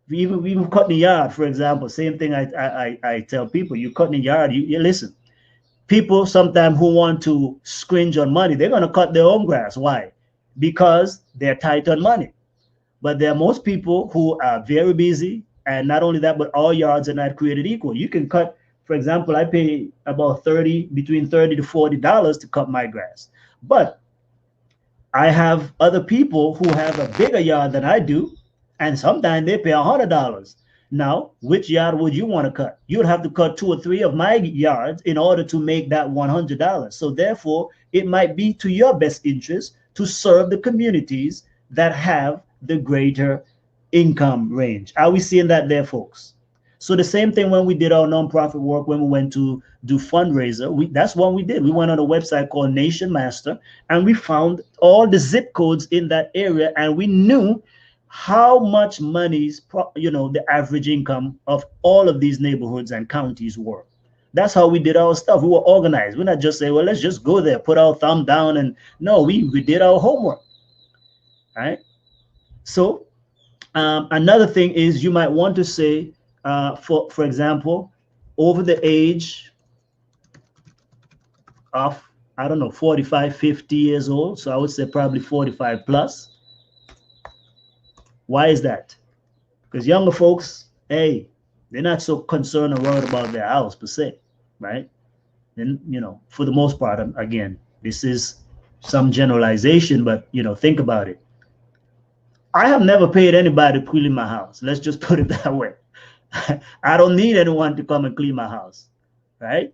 A: even cutting the yard, for example, same thing I tell people, you cut the yard, you listen. People sometimes who want to scringe on money, they're going to cut their own grass. Why? Because they're tight on money. But there are most people who are very busy, and not only that, but all yards are not created equal. You can cut, for example, I pay about between $30 to $40 to cut my grass. But I have other people who have a bigger yard than I do, and sometimes they pay $100. Now, which yard would you want to cut? You would have to cut 2 or 3 of my yards in order to make that $100. So therefore, it might be to your best interest to serve the communities that have the greater income range. Are we seeing that there, folks? So the same thing when we did our nonprofit work, when we went to do fundraiser, that's what we did. We went on a website called Nation Master, and we found all the zip codes in that area, and we knew how much money's, the average income of all of these neighborhoods and counties were. That's how we did our stuff. We were organized. We're not just saying, well, let's just go there, put our thumb down, and no, we did our homework. All right. So another thing is you might want to say, for example, over the age of, I don't know, 45, 50 years old. So I would say probably 45 plus. Why is that? Because younger folks, hey, they're not so concerned or worried about their house per se, right? And, for the most part, again, this is some generalization, but, think about it. I have never paid anybody to clean my house. Let's just put it that way. I don't need anyone to come and clean my house, right?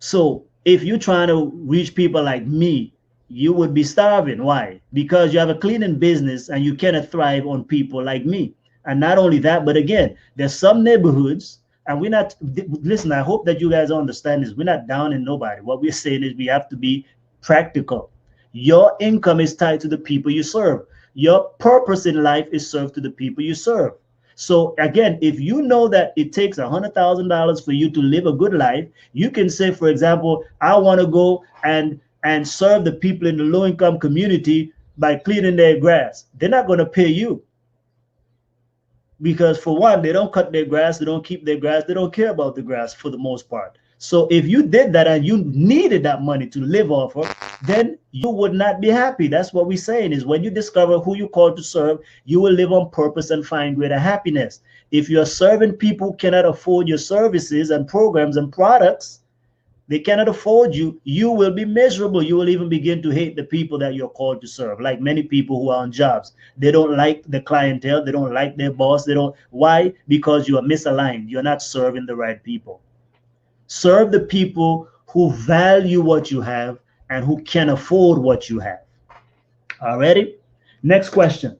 A: So if you're trying to reach people like me, you would be starving. Why? Because you have a cleaning business and you cannot thrive on people like me. And not only that, but again, there's some neighborhoods, and we're not, listen, I hope that you guys understand this. We're not down in nobody. What we're saying is we have to be practical. Your income is tied to the people you serve. Your purpose in life is served to the people you serve. So again, if you know that it takes $100,000 for you to live a good life, you can say, for example, I want to go and serve the people in the low income community by cleaning their grass. They're not going to pay you because, for one, they don't cut their grass, they don't keep their grass, they don't care about the grass for the most part. So if you did that and you needed that money to live off of, then you would not be happy. That's what we're saying, is when you discover who you're called to serve, you will live on purpose and find greater happiness. If you're serving people who cannot afford your services and programs and products, they cannot afford you, you will be miserable. You will even begin to hate the people that you're called to serve. Like many people who are on jobs, they don't like the clientele, they don't like their boss, they don't. Why? Because you are misaligned. You're not serving the right people. Serve the people who value what you have and who can afford what you have. Alrighty? Next question.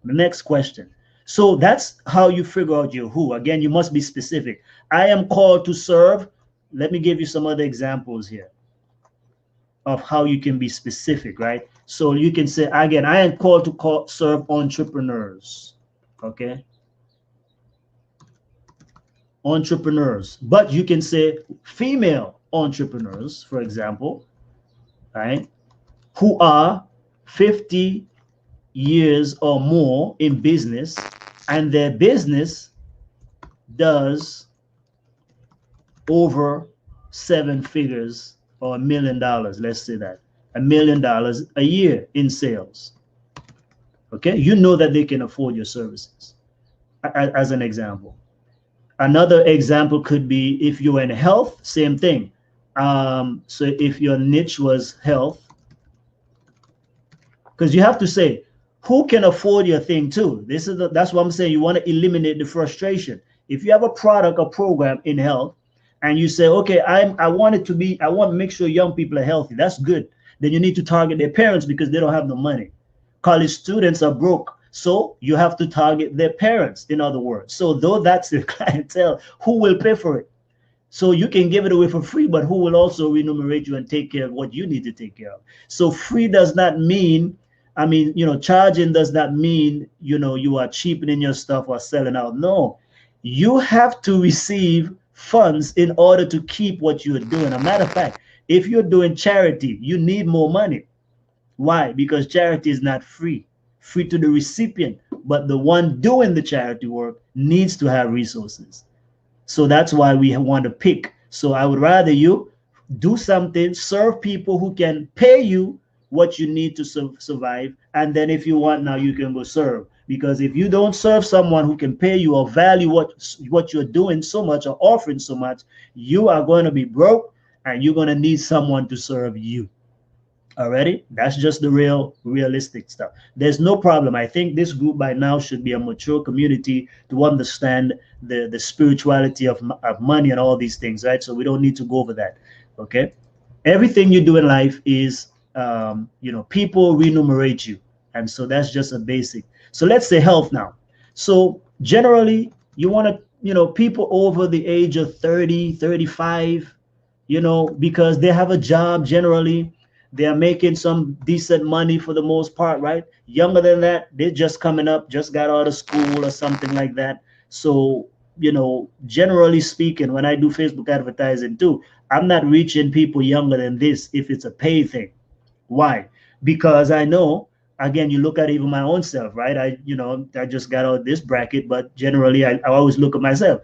A: The next question. So that's how you figure out your who. Again, you must be specific. I am called to serve. Let me give you some other examples here of how you can be specific, right? So you can say, again, I am called to serve entrepreneurs. Okay? Entrepreneurs. But you can say female entrepreneurs, for example, right? Who are 50 years or more in business, and their business does over 7 figures or $1 million. Let's say that $1 million a year in sales. Okay, you know that they can afford your services, as an example. Another example could be if you're in health, same thing. So if your niche was health, because you have to say who can afford your thing too. That's what I'm saying. You want to eliminate the frustration. If you have a product or program in health, and you say, okay, I want to make sure young people are healthy. That's good. Then you need to target their parents because they don't have no money. College students are broke, so you have to target their parents, in other words. So though that's the clientele, who will pay for it? So you can give it away for free, but who will also remunerate you and take care of what you need to take care of? So free does not mean, charging does not mean, you are cheapening your stuff or selling out. No, you have to receive funds in order to keep what you're doing. A matter of fact, if you're doing charity, you need more money. Why? Because charity is not free to the recipient, but the one doing the charity work needs to have resources. So that's why we want to pick. So I would rather you do something, serve people who can pay you what you need to survive. And then if you want, now you can go serve. Because if you don't serve someone who can pay you or value what you're doing so much or offering so much, you are going to be broke and you're going to need someone to serve you. Already, that's just the realistic stuff. There's no problem. I think this group by now should be a mature community to understand the spirituality of money and all these things, right? So we don't need to go over that. Okay, everything you do in life is people remunerate you, and so that's just a basic. So let's say health now. So generally you want to, people over the age of 30, 35, because they have a job. Generally they're making some decent money for the most part, right? Younger than that, they're just coming up, just got out of school or something like that. So, generally speaking, when I do Facebook advertising too, I'm not reaching people younger than this if it's a pay thing. Why? Because I know, again, you look at even my own self, right? I just got out of this bracket, but generally I always look at myself.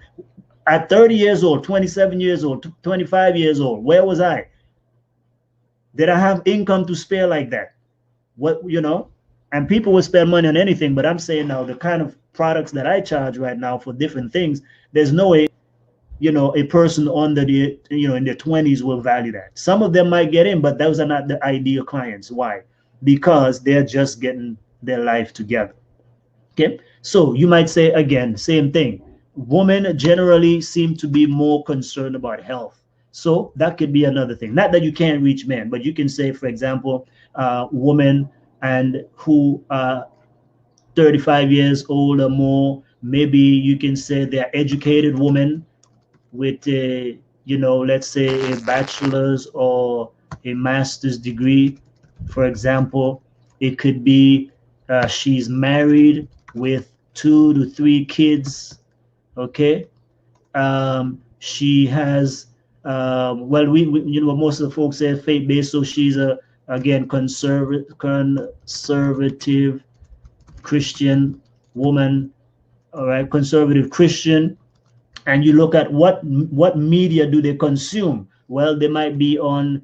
A: At 30 years old, 27 years old, 25 years old, where was I? Did I have income to spare like that? And people will spend money on anything, but I'm saying now the kind of products that I charge right now for different things, there's no way, a person under the, in their 20s will value that. Some of them might get in, but those are not the ideal clients. Why? Because they're just getting their life together. Okay. So you might say, again, same thing. Women generally seem to be more concerned about health. So that could be another thing. Not that you can't reach men, but you can say, for example, women and who are 35 years old or more. Maybe you can say they're educated women with a, let's say a bachelor's or a master's degree, for example. It could be she's married with 2 to 3 kids. Okay. She has, well, most of the folks say faith-based, so she's a, again, conservative Christian woman. All right, conservative Christian. And you look at what media do they consume. Well, they might be on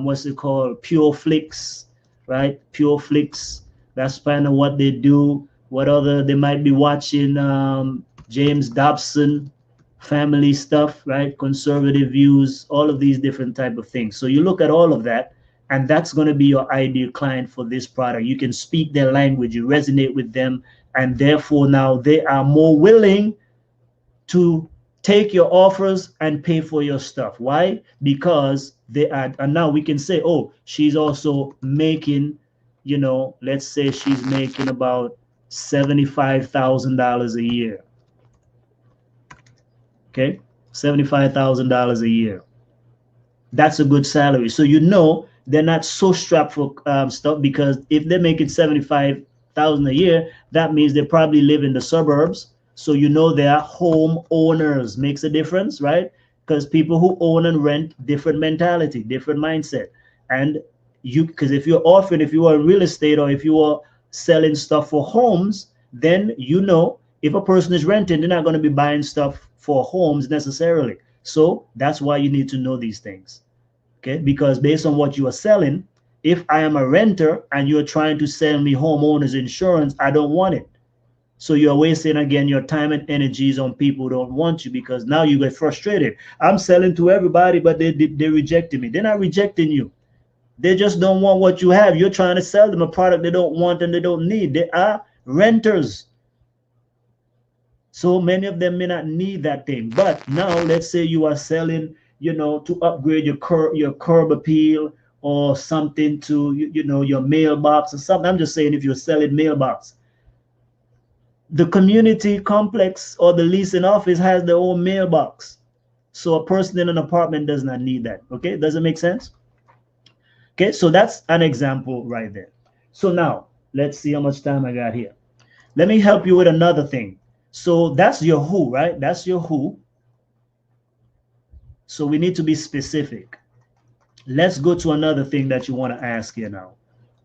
A: what's it called, Pure Flix, right? Pure Flix. That's kind of what they do. What other, they might be watching James Dobson family stuff, right? Conservative views, all of these different type of things. So you look at all of that, and that's going to be your ideal client for this product. You can speak their language, you resonate with them, and therefore now they are more willing to take your offers and pay for your stuff. Why? Because they are, and now we can say, oh, she's also making, let's say she's making about $75,000 a year. Okay, $75,000 a year. That's a good salary. So they're not so strapped for stuff, because if they're making $75,000 a year, that means they probably live in the suburbs. So they are home owners. Makes a difference, right? Because people who own and rent, different mentality, different mindset. And because if you are in real estate, or if you are selling stuff for homes, then if a person is renting, they're not going to be buying stuff for homes necessarily. So that's why you need to know these things. Okay, because based on what you are selling, if I am a renter and you're trying to sell me homeowners insurance, I don't want it. So you're wasting, again, your time and energies on people who don't want you, because now you get frustrated. I'm selling to everybody, but they rejected me. They're not rejecting you. They just don't want what you have. You're trying to sell them a product they don't want and they don't need. They are renters. So many of them may not need that thing. But now let's say you are selling, to upgrade your curb appeal, or something to, your mailbox or something. I'm just saying, if you're selling mailbox, the community complex or the leasing office has their own mailbox. So a person in an apartment does not need that. Okay, does it make sense? Okay, so that's an example right there. So now let's see how much time I got here. Let me help you with another thing. So that's your who, right? That's your who. So we need to be specific. Let's go to another thing that you want to ask here now.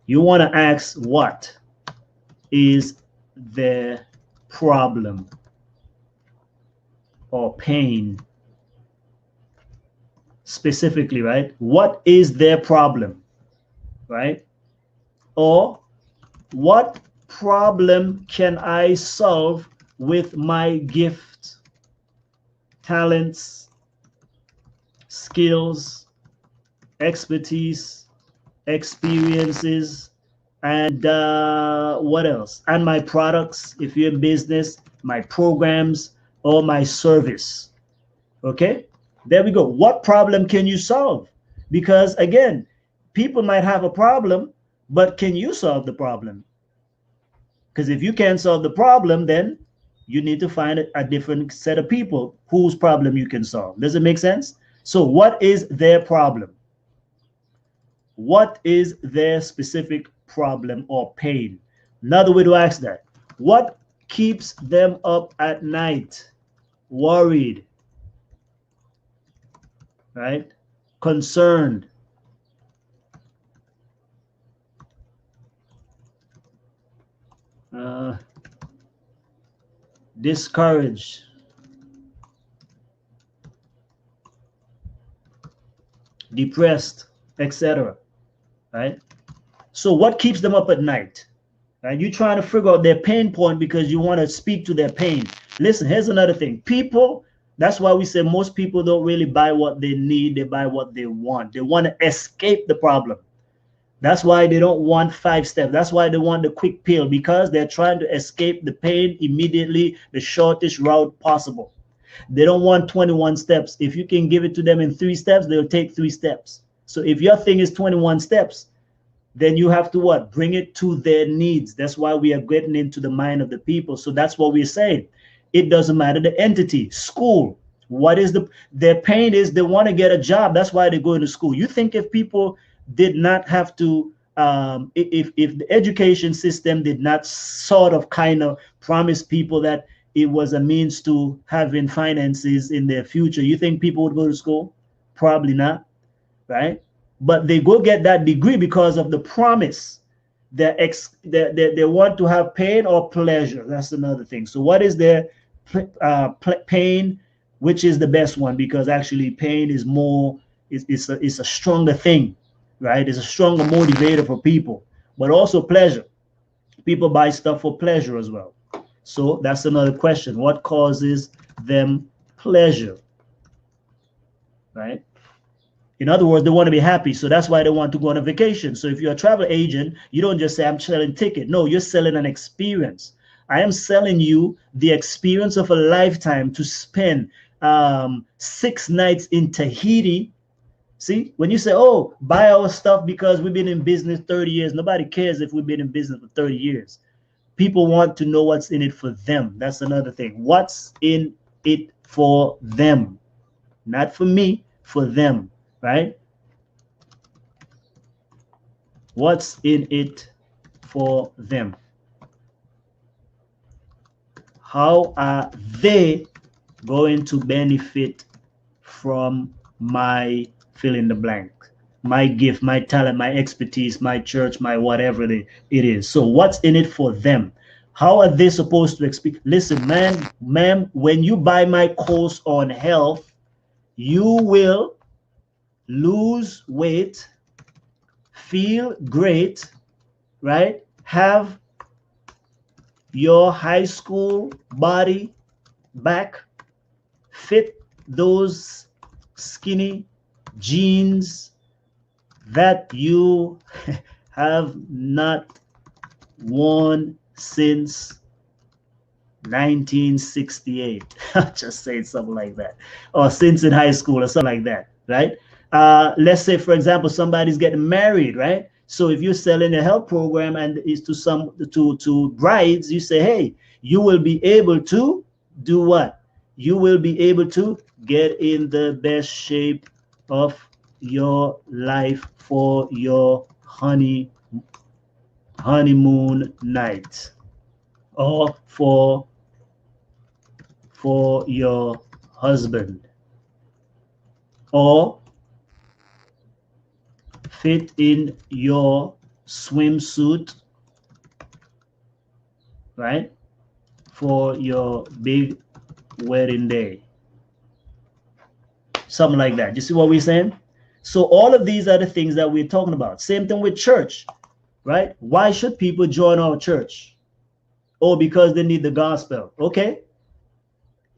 A: You want to ask, what is their problem or pain? Specifically, right? What is their problem, right? Or what problem can I solve with my gift, talents, skills, expertise, experiences, and what else? And my products, if you're in business, my programs, or my service. Okay, there we go. What problem can you solve? Because again, people might have a problem, but can you solve the problem? Because if you can't solve the problem, then you need to find a different set of people whose problem you can solve. Does it make sense? So what is their problem? What is their specific problem or pain? Another way to ask that: what keeps them up at night? Worried, right? Concerned, discouraged, depressed, etc. Right? So what keeps them up at night? Right? You're trying to figure out their pain point because you want to speak to their pain. Listen, here's another thing. People, that's why we say most people don't really buy what they need, they buy what they want. They want to escape the problem. That's why they don't want 5 steps. That's why they want the quick pill, because they're trying to escape the pain immediately, the shortest route possible. They don't want 21 steps. If you can give it to them in 3 steps, they'll take 3 steps. So if your thing is 21 steps, then you have to what? Bring it to their needs. That's why we are getting into the mind of the people. So that's what we're saying. It doesn't matter the entity, school. What is their pain is they want to get a job. That's why they go into school. You think if people did not have to, if the education system did not sort of kind of promise people that it was a means to having finances in their future, you think people would go to school? Probably not, right? But they go get that degree because of the promise. They want to have pain or pleasure. That's another thing. So what is their pain? Which is the best one? Because actually pain is more, it's a stronger thing, right? It's a stronger motivator for people. But also pleasure. People buy stuff for pleasure as well. So that's another question. What causes them pleasure, right? In other words, they want to be happy. So that's why they want to go on a vacation. So if you're a travel agent, you don't just say, I'm selling ticket. No, you're selling an experience. I am selling you the experience of a lifetime to spend 6 nights in Tahiti. See, when you say, oh, buy our stuff because we've been in business 30 years. Nobody cares if we've been in business for 30 years. People want to know what's in it for them. That's another thing. What's in it for them? Not for me, for them. Right? What's in it for them? How are they going to benefit from my fill in the blank? My gift, my talent, my expertise, my church, my whatever it is. So what's in it for them? How are they supposed to expect? Listen, man, ma'am, when you buy my course on health, you will lose weight, feel great, right? Have your high school body back, fit those skinny jeans that you have not worn since 1968. Just say something like that. Or since in high school or something like that, right? Let's say, for example, somebody's getting married, right? So if you're selling a health program and is to brides, you say, hey, you will be able to do what? You will be able to get in the best shape of your life for your honeymoon night, or for your husband, or fit in your swimsuit, right, for your big wedding day. Something like that. You see what we're saying? So all of these are the things that we're talking about. Same thing with church, right? Why should people join our church? Oh, because they need the gospel. Okay.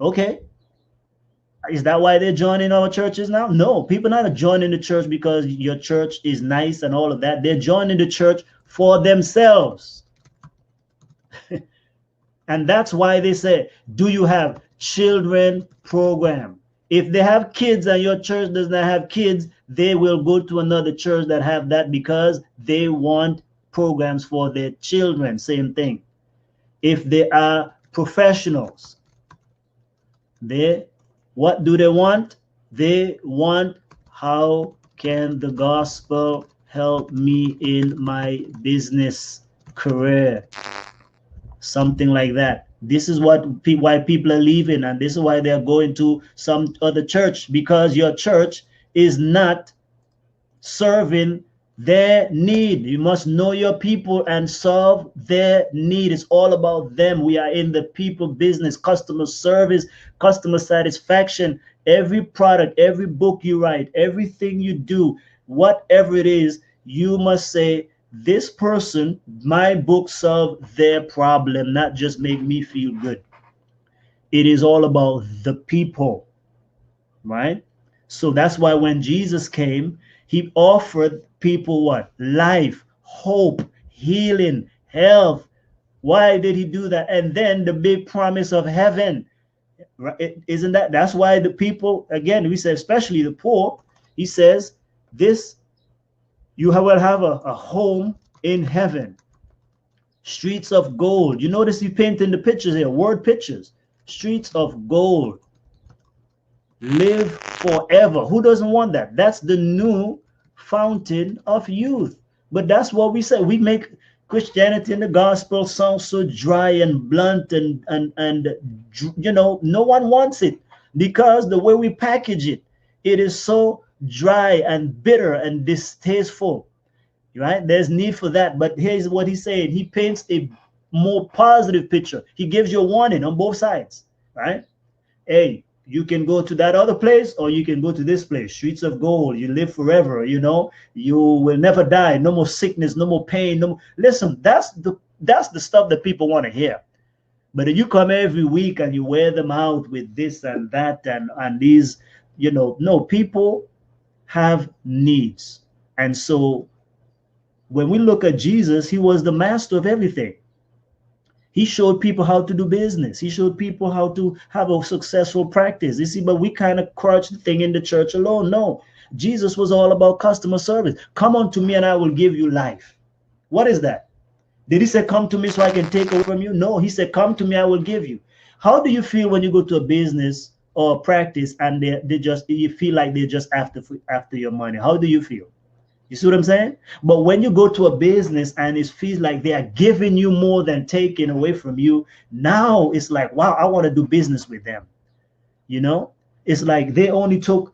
A: Okay. Is that why they're joining our churches now? No, people are not joining the church because your church is nice and all of that. They're joining the church for themselves. And that's why they say, do you have children program? If they have kids and your church does not have kids, they will go to another church that have that because they want programs for their children. Same thing. If they are professionals, what do they want? They want, how can the gospel help me in my business career? Something like that. This is why people are leaving, and this is why they're going to some other church, because your church is not serving their need. You must know your people and solve their need. It's all about them. We are in the people business, customer service, customer satisfaction. Every product, every book you write, everything you do, whatever it is, you must say, this person, my book solved their problem, not just make me feel good. It is all about the people, right? So that's why when Jesus came, he offered people what? Life, hope, healing, health. Why did he do that? And then the big promise of heaven. Right? Isn't that's why the people, again, we said, especially the poor, he says, this, you will have a home in heaven, streets of gold. You notice he painting the pictures here, word pictures, streets of gold, live forever. Who doesn't want that? That's the new fountain of youth. But that's what we say. We make Christianity and the gospel sound so dry and blunt, and you know, no one wants it, because the way we package it, it is so dry and bitter and distasteful, right? There's need for that. But here's what he's saying. He paints a more positive picture. He gives you a warning on both sides, right? Hey, you can go to that other place, or you can go to this place, streets of gold. You live forever, you know, you will never die, no more sickness, no more pain, no more. Listen, that's the stuff that people want to hear. But if you come every week and you wear them out with this and that and these, you know, no, people have needs. And so when we look at Jesus, he was the master of everything. He showed people how to do business. He showed people how to have a successful practice. You see, but we kind of crouch the thing in the church alone. No, Jesus was all about customer service. Come unto me and I will give you life. What is that? Did he say, come to me so I can take away from you? No, he said, come to me, I will give you. How do you feel when you go to a business or practice and they just, you feel like they're just after your money? How do you feel? You see what I'm saying? But when you go to a business and it feels like they are giving you more than taking away from you, now it's like, wow, I want to do business with them. You know, it's like they only took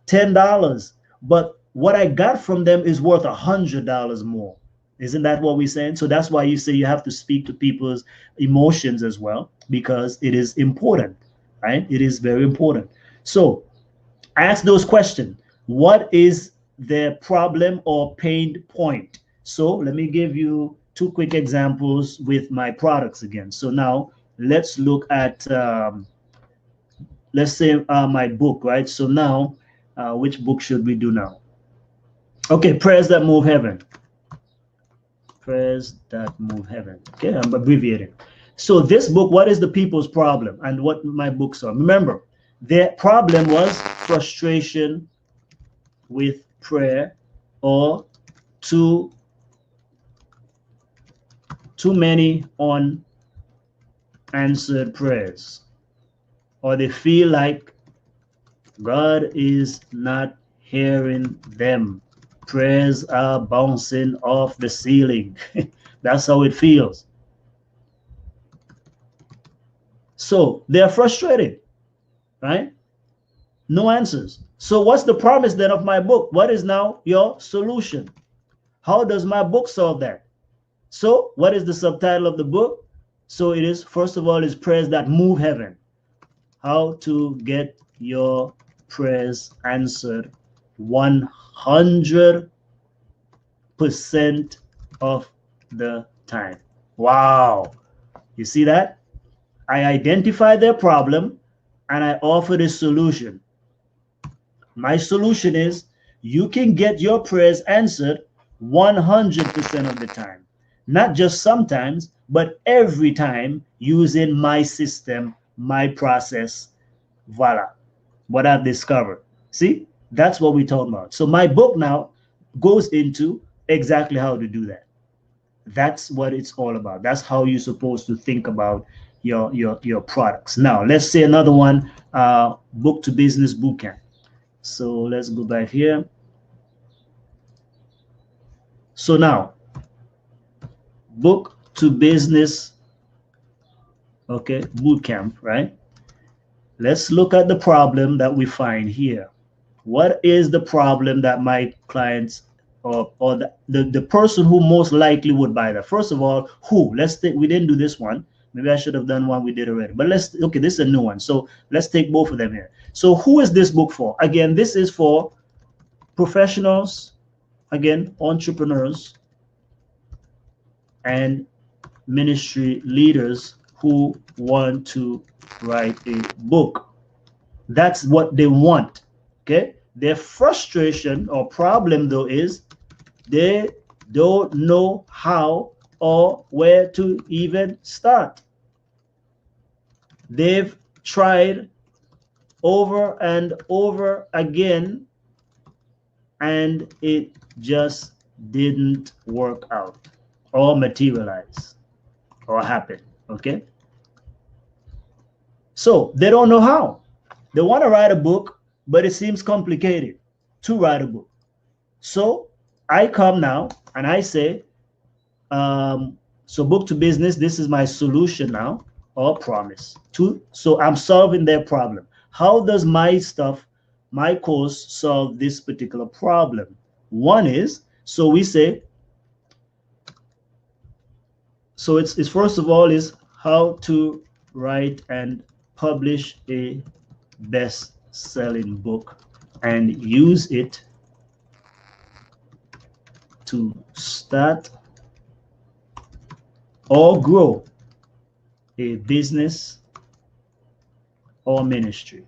A: $10, but what I got from them is worth $100 more. Isn't that what we're saying? So that's why you say you have to speak to people's emotions as well, because it is important, right? It is very important. So ask those questions. What is their problem or pain point? So let me give you two quick examples with my products again. So now let's look at, let's say my book, right? So now, which book should we do now? Okay, Prayers That Move Heaven. Prayers That Move Heaven. Okay, I'm abbreviating. So this book, what is the people's problem and what my books are? Remember, their problem was frustration with prayer, or too many unanswered prayers, or they feel like God is not hearing them. Prayers are bouncing off the ceiling. That's how it feels. So they're frustrated, right? No answers. So what's the promise then of my book? What is now your solution? How does my book solve that? So what is the subtitle of the book? So it is, first of all, is Prayers That Move Heaven. How to get your prayers answered 100% of the time. Wow. You see that? I identify their problem and I offer the solution. My solution is you can get your prayers answered 100% of the time. Not just sometimes, but every time, using my system, my process. Voila, what I've discovered. See, that's what we're talking about. So my book now goes into exactly how to do that. That's what it's all about. That's how you're supposed to think about your products. Now, let's say another one, book to business bootcamp. So let's go back here. So now, book to business, okay, bootcamp, right? Let's look at the problem that we find here. What is the problem that my clients or the person who most likely would buy that? First of all, who? Let's take, we didn't do this one. Maybe I should have done one we did already. But let's, okay, this is a new one. So let's take both of them here. So who is this book for? Again, this is for professionals, again, entrepreneurs, and ministry leaders who want to write a book. That's what they want. Okay, their frustration or problem though is they don't know how or where to even start. They've tried over and over again, and it just didn't work out or materialize or happen. Okay, so they don't know how. They want to write a book, but it seems complicated to write a book. So I come now and I say, so book to business, this is my solution now, or promise to. So I'm solving their problem. How does my stuff, my course, solve this particular problem? One is, so we say, so it's first of all is how to write and publish a best-selling book and use it to start or grow a business or ministry.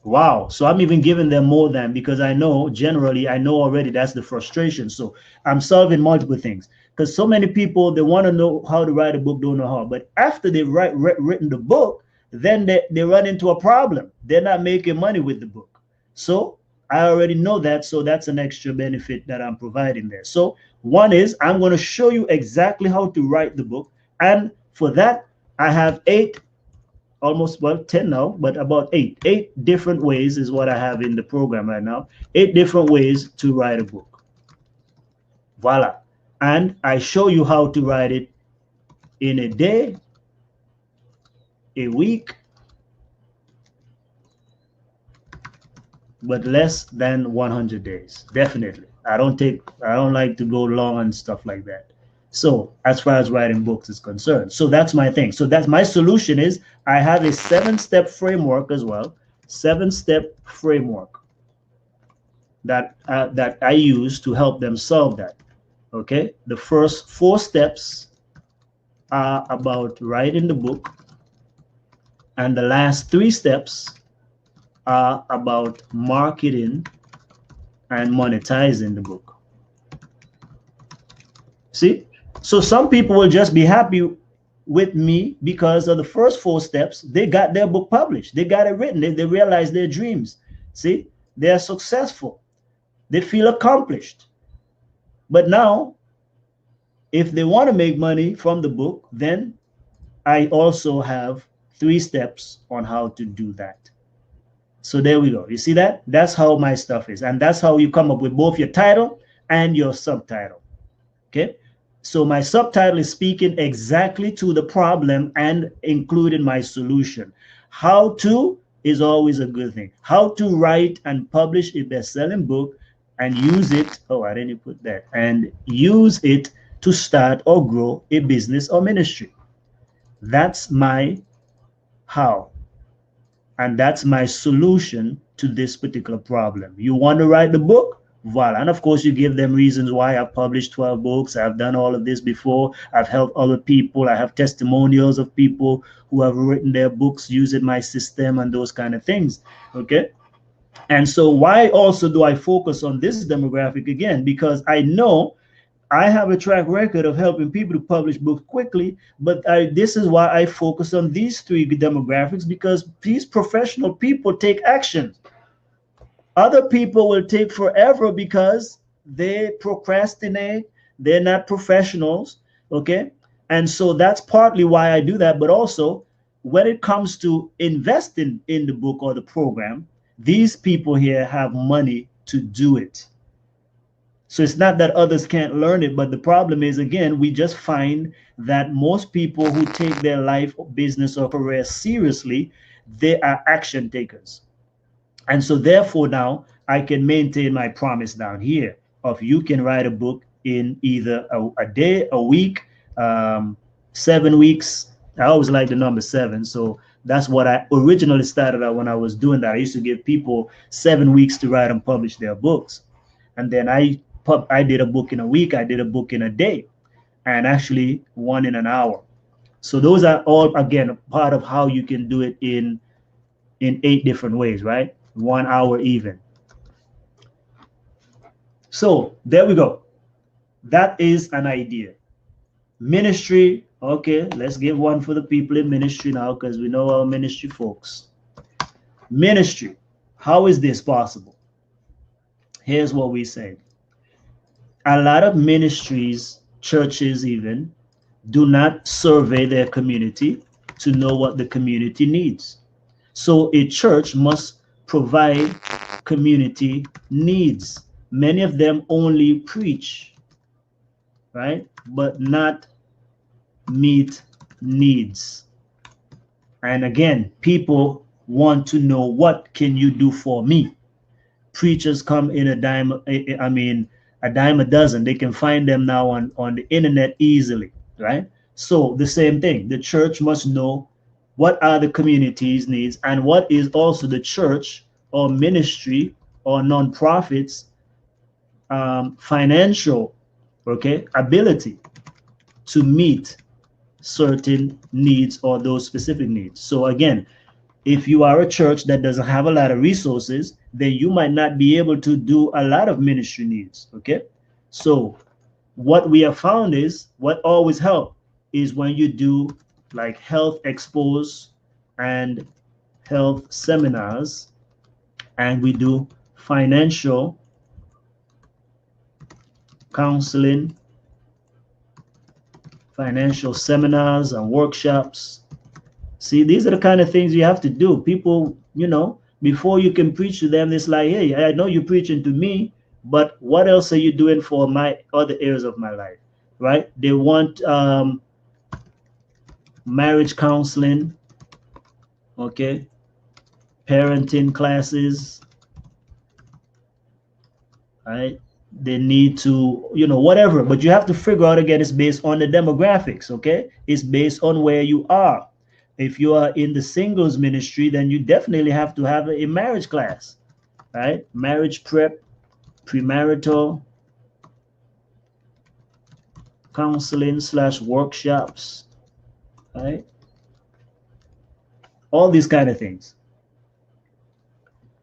A: Wow. So I'm even giving them more than, because I know generally, I know already that's the frustration. So I'm solving multiple things, because so many people, they want to know how to write a book, don't know how. But after they've written the book, then they run into a problem. They're not making money with the book. So I already know that. So that's an extra benefit that I'm providing there. So one is I'm going to show you exactly how to write the book. And for that, I have 8, almost, well, 10 now, but about 8 different ways is what I have in the program right now. 8 different ways to write a book. Voila. And I show you how to write it in a day, a week, but less than 100 days. Definitely. I don't like to go long and stuff like that. So as far as writing books is concerned, so that's my thing. So that's my solution is I have a 7-step framework as well, 7-step framework that I use to help them solve that. Okay, the first 4 steps are about writing the book, and the last 3 steps are about marketing and monetizing the book. See? So some people will just be happy with me because of the first 4 steps. They got their book published. They got it written. They realize their dreams. See? They are successful. They feel accomplished. But now, if they want to make money from the book, then I also have 3 steps on how to do that. So there we go. You see that? That's how my stuff is. And that's how you come up with both your title and your subtitle. Okay? So my subtitle is speaking exactly to the problem and including my solution. How to is always a good thing. How to write and publish a best-selling book and use it. Oh, I didn't put that. And use it to start or grow a business or ministry. That's my how. And that's my solution to this particular problem. You want to write the book? Voila. And of course, you give them reasons why. I've published 12 books. I've done all of this before. I've helped other people. I have testimonials of people who have written their books using my system and those kind of things. Okay. And so why also do I focus on this demographic again? Because I know I have a track record of helping people to publish books quickly, but this is why I focus on these 3 demographics, because these professional people take action. Other people will take forever because they procrastinate. They're not professionals. Okay. And so that's partly why I do that. But also, when it comes to investing in the book or the program, these people here have money to do it. So it's not that others can't learn it, but the problem is, again, we just find that most people who take their life, business, or career seriously, they are action takers. And so therefore now I can maintain my promise down here of you can write a book in either a day, a week, 7 weeks. I always like the number 7. So that's what I originally started out when I was doing that. I used to give people 7 weeks to write and publish their books. And then I did a book in a week. I did a book in a day, and actually one in an hour. So those are all, again, part of how you can do it in 8 different ways, right? 1 hour even. So there we go. That is an idea. Ministry Okay, let's give one for the people in ministry now, because we know our ministry folks. Ministry. How is this possible? Here's what we say. A lot of ministries, churches even, do not survey their community to know what the community needs. So a church must provide community needs. Many of them only preach, right? But not meet needs. And again, people want to know, what can you do for me? Preachers come in a dime, I mean, a dime a dozen. They can find them now on the internet easily, right? So the same thing, the church must know what are the community's needs and what is also the church or ministry or nonprofits financial, okay, ability to meet certain needs or those specific needs. So again, if you are a church that doesn't have a lot of resources, then you might not be able to do a lot of ministry needs. Okay. So what we have found is, what always help is when you do like health expos and health seminars, and we do financial counseling, financial seminars and workshops. See, these are the kind of things you have to do. People, before you can preach to them, it's like, hey, I know you're preaching to me, but what else are you doing for my other areas of my life, right? They want marriage counseling, okay, parenting classes, right? They need to, whatever, but you have to figure out, again, it's based on the demographics, okay? It's based on where you are. If you are in the singles ministry, then you definitely have to have a marriage class, right? Marriage prep, premarital counseling / workshops, right? All these kind of things.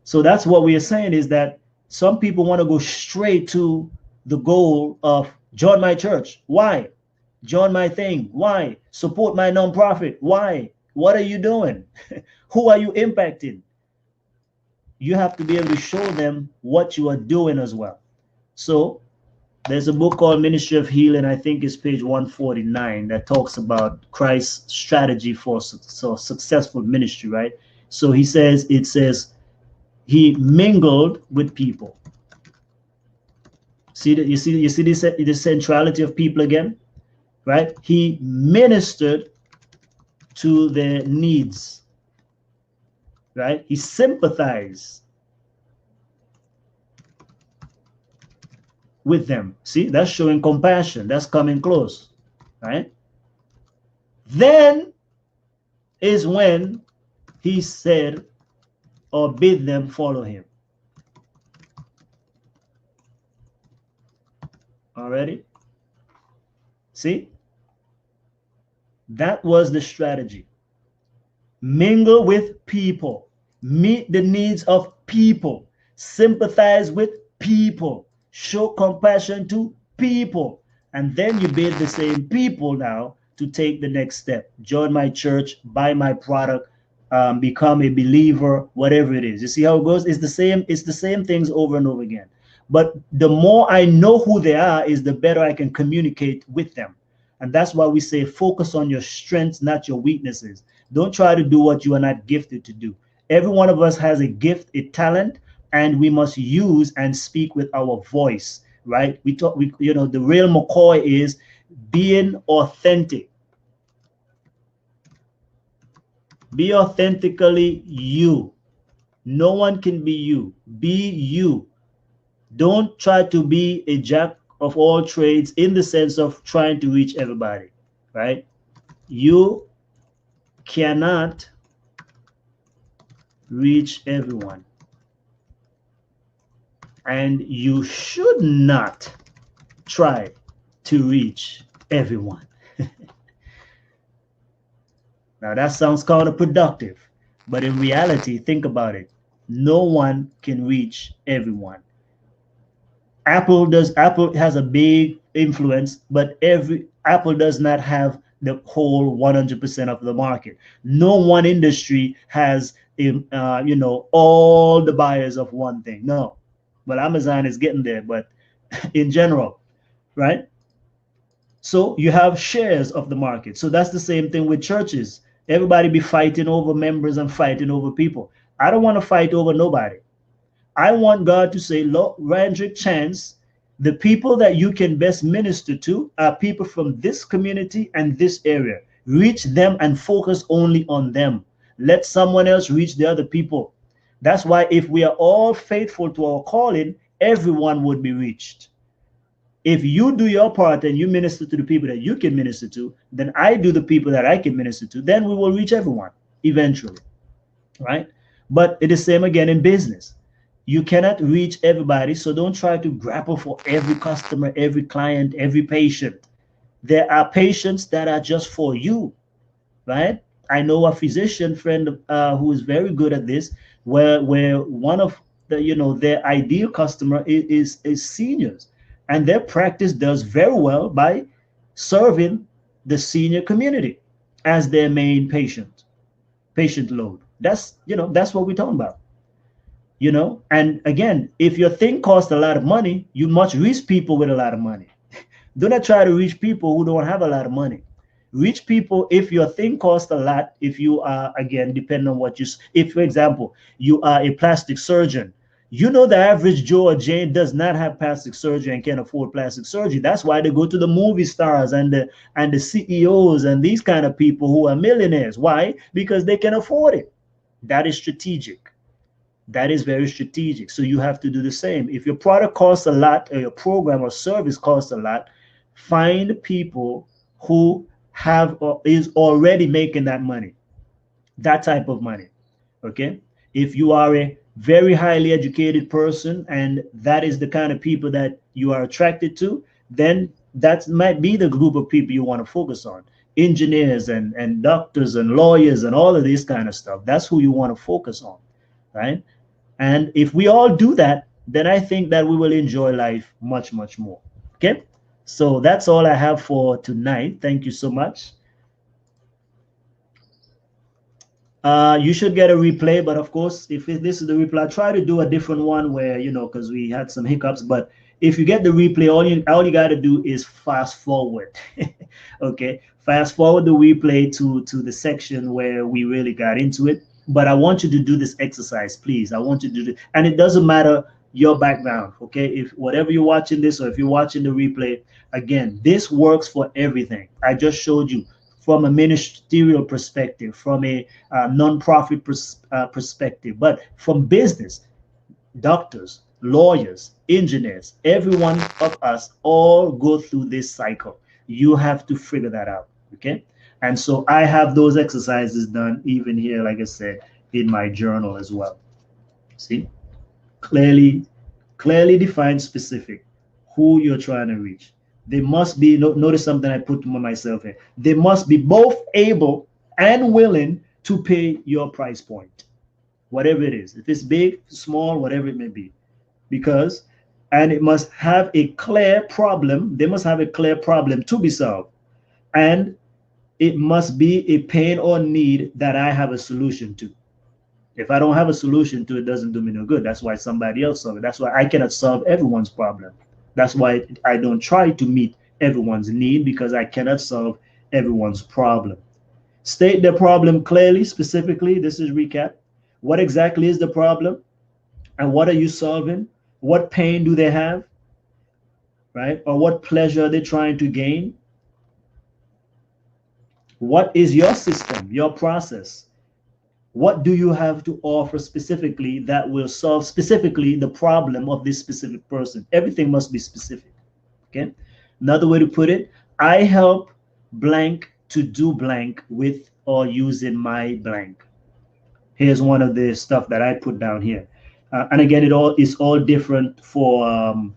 A: So that's what we are saying, is that some people want to go straight to the goal of join my church. Why? Join my thing. Why? Support my nonprofit. Why? What are you doing? Who are you impacting? You have to be able to show them what you are doing as well. So there's a book called Ministry of Healing, I think it's page 149, that talks about Christ's strategy for successful ministry, right? So it says he mingled with people. See that, you see the centrality of people again, right? He ministered to their needs, right? He sympathized with them. See, that's showing compassion. That's coming close, right? Then is when he said or bid them follow him. Already? See? That was the strategy. Mingle with people, meet the needs of people, sympathize with people, show compassion to people, and then you bid the same people now to take the next step. Join my church, buy my product, become a believer, whatever it is. You see how it goes? It's the same things over and over again. But the more I know who they are, is the better I can communicate with them. And that's why we say focus on your strengths, not your weaknesses. Don't try to do what you are not gifted to do. Every one of us has a gift, a talent, and we must use and speak with our voice, right? The real McCoy is being authentic. Be authentically you. No one can be you. Be you. Don't try to be a jack of all trades in the sense of trying to reach everybody, right? You cannot reach everyone, and you should not try to reach everyone. Now that sounds counterproductive, but in reality, think about it. No one can reach everyone. Apple has a big influence, but Apple does not have the whole 100% of the market. No one industry has all the buyers of one thing. No, but Amazon is getting there. But in general, right? So you have shares of the market. So that's the same thing with churches. Everybody be fighting over members and fighting over people. I don't want to fight over nobody. I want God to say, Lord, Randrick Chance, the people that you can best minister to are people from this community and this area. Reach them and focus only on them. Let someone else reach the other people. That's why if we are all faithful to our calling, everyone would be reached. If you do your part and you minister to the people that you can minister to, then I do the people that I can minister to, then we will reach everyone eventually, right? But it is the same again in business. You cannot reach everybody, so don't try to grapple for every customer, every client, every patient. There are patients that are just for you, right? I know a physician friend who is very good at this, where one of their ideal customer is seniors, and their practice does very well by serving the senior community as their main patient load. That's what we're talking about. And again, if your thing costs a lot of money, you must reach people with a lot of money. Do not try to reach people who don't have a lot of money. Reach people if your thing costs a lot. If you are, again, depending on what if, for example, you are a plastic surgeon, the average Joe or Jane does not have plastic surgery and can't afford plastic surgery. That's why they go to the movie stars and the CEOs and these kind of people who are millionaires. Why? Because they can afford it. That is strategic. That is very strategic. So you have to do the same. If your product costs a lot, or your program or service costs a lot, find people who have or is already making that money, that type of money. Okay. If you are a very highly educated person and that is the kind of people that you are attracted to, then that might be the group of people you want to focus on. Engineers and doctors and lawyers and all of this kind of stuff. That's who you want to focus on, right? And if we all do that, then I think that we will enjoy life much, much more. Okay. So that's all I have for tonight. Thank you so much. You should get a replay, but of course, if this is the replay, I try to do a different one where, because we had some hiccups, but if you get the replay, all you got to do is fast forward. Okay. Fast forward the replay to the section where we really got into it. But I want you to do this exercise, please. I want you to do it. And it doesn't matter your background, okay? If whatever you're watching this or if you're watching the replay, again, this works for everything. I just showed you from a ministerial perspective, from a nonprofit perspective, but from business, doctors, lawyers, engineers, every one of us all go through this cycle. You have to figure that out, okay? And so I have those exercises done even here, like I said, in my journal as well. See, clearly defined, specific, who you're trying to reach. They must be, notice something I put myself here. They must be both able and willing to pay your price point, whatever it is. If it's big, small, whatever it may be. And it must have a clear problem. They must have a clear problem to be solved. And it must be a pain or need that I have a solution to. If I don't have a solution to it, doesn't do me no good. That's why somebody else solves it. That's why I cannot solve everyone's problem. That's why I don't try to meet everyone's need, because I cannot solve everyone's problem. State the problem clearly, specifically. This is recap. What exactly is the problem? And what are you solving? What pain do they have? Right? Or what pleasure are they trying to gain? What is your system, your process? What do you have to offer specifically that will solve specifically the problem of this specific person? Everything must be specific. Okay. Another way to put it, I help blank to do blank with or using my blank. Here's one of the stuff that I put down here. And again, it's all different for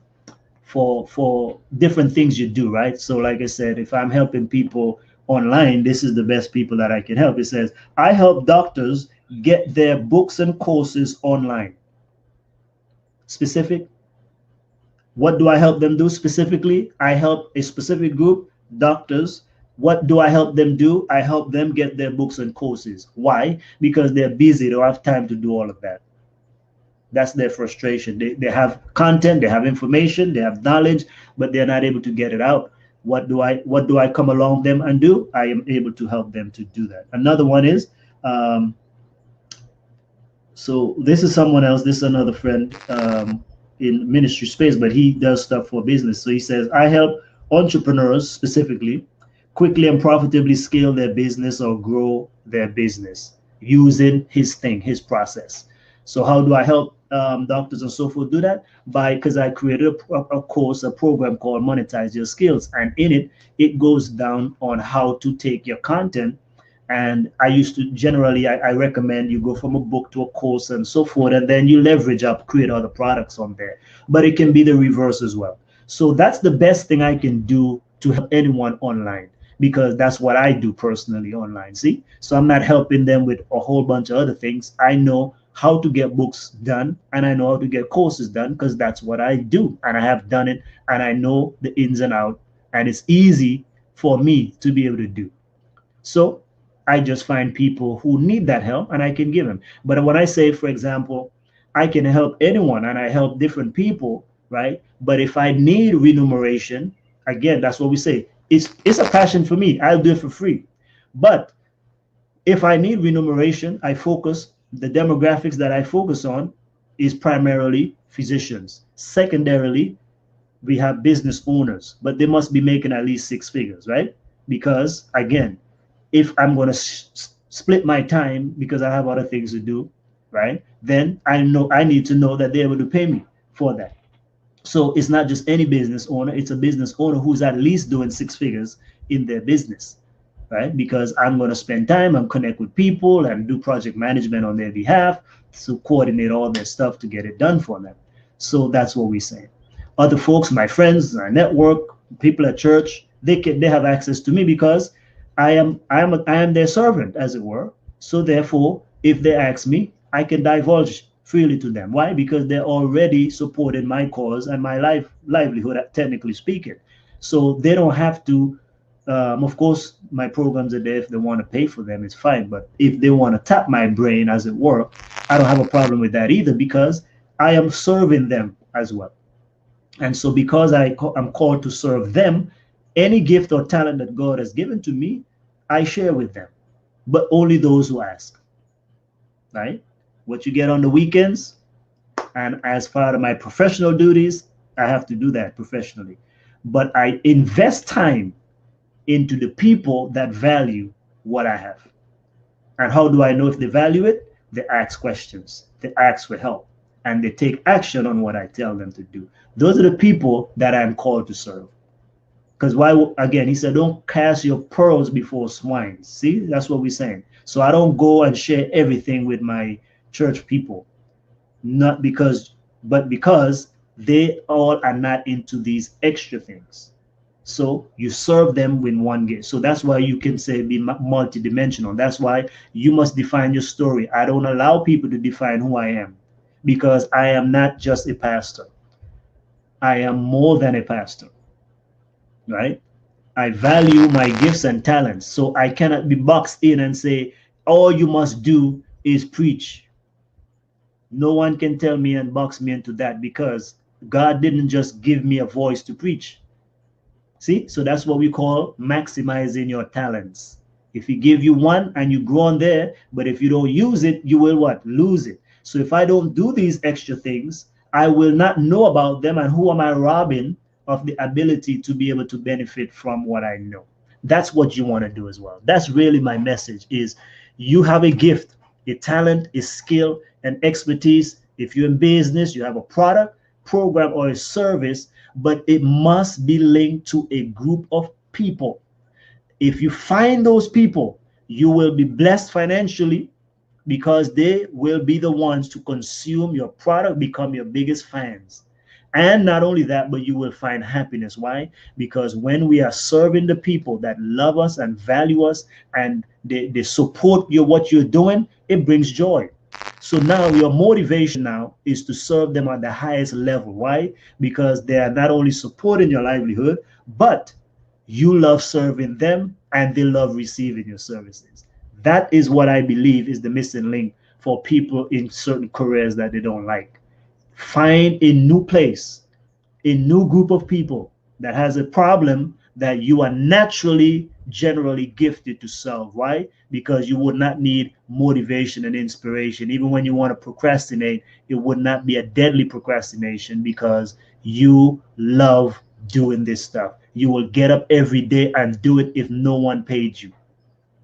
A: different things you do, right? So like I said, if I'm helping people online, this is the best people that I can help. It says, I help doctors get their books and courses online. Specific. What do I help them do specifically? I help a specific group, doctors, What do I help them do? I help them get their books and courses. Why? Because they're busy. They don't have time to do all of that. That's their frustration. They have content, they have information, they have knowledge, but they're not able to get it out. What do I come along them and do? I am able to help them to do that. Another one is so this is someone else. This is another friend in ministry space, but he does stuff for business. So he says, I help entrepreneurs specifically quickly and profitably scale their business or grow their business using his thing, his process. So how do I help doctors and so forth do that? Because I created a course, a program called Monetize Your Skills. And in it, it goes down on how to take your content. And I used to generally, I recommend you go from a book to a course and so forth, and then you leverage up, create other products on there. But it can be the reverse as well. So that's the best thing I can do to help anyone online, because that's what I do personally online. See, so I'm not helping them with a whole bunch of other things. I know how to get books done, and I know how to get courses done, because that's what I do, and I have done it, and I know the ins and out, and it's easy for me to be able to do. So I just find people who need that help and I can give them. But when I say, for example, I can help anyone and I help different people, right? But if I need remuneration, again, that's what we say. It's a passion for me. I'll do it for free. But if I need remuneration, I focus, the demographics that I focus on is primarily physicians. Secondarily, we have business owners, but they must be making at least 6 figures, right? Because again, if I'm going to split my time because I have other things to do, right? Then I know I need to know that they're able to pay me for that. So it's not just any business owner, it's a business owner who's at least doing 6 figures in their business, right? Because I'm going to spend time and connect with people and do project management on their behalf to coordinate all their stuff to get it done for them. So that's what we say. Other folks, my friends, my network, people at church, they have access to me because I am their servant, as it were. So therefore, if they ask me, I can divulge freely to them. Why? Because they're already supporting my cause and my livelihood, technically speaking. So they don't have to. Of course, my programs are there. If they want to pay for them, it's fine. But if they want to tap my brain, as it were, I don't have a problem with that either, because I am serving them as well. And so because I'm called to serve them, any gift or talent that God has given to me, I share with them, but only those who ask, right? What you get on the weekends, and as part of my professional duties, I have to do that professionally. But I invest time into the people that value what I have. And how do I know if they value it? They ask questions, they ask for help, and they take action on what I tell them to do. Those are the people that I'm called to serve. Because why, again, he said, don't cast your pearls before swine. See, that's what we're saying. So I don't go and share everything with my church people, not because, but because they all are not into these extra things. So you serve them with one gift. So that's why you can say be multidimensional. That's why you must define your story. I don't allow people to define who I am, because I am not just a pastor. I am more than a pastor, right? I value my gifts and talents. So I cannot be boxed in and say, all you must do is preach. No one can tell me and box me into that, because God didn't just give me a voice to preach. See, so that's what we call maximizing your talents. If he give you one and you grow on there, but if you don't use it, you will what? Lose it. So if I don't do these extra things, I will not know about them, and who am I robbing of the ability to be able to benefit from what I know? That's what you want to do as well. That's really my message, is you have a gift, a talent, a skill, and expertise. If you're in business, you have a product, program, or a service, but it must be linked to a group of people. If you find those people, you will be blessed financially, because they will be the ones to consume your product, become your biggest fans. And not only that, but you will find happiness. Why? Because when we are serving the people that love us and value us, and they support you, what you're doing, it brings joy. So now your motivation now is to serve them at the highest level. Why? Because they are not only supporting your livelihood, but You love serving them and they love receiving your services. That is what I believe is the missing link for people in certain careers that they don't like. Find a new place, a new group of people that has a problem that you are naturally generally gifted to solve. Why? Because you would not need motivation and inspiration. Even when you want to procrastinate, it would not be a deadly procrastination because you love doing this stuff. You will get up every day and do it if no one paid you.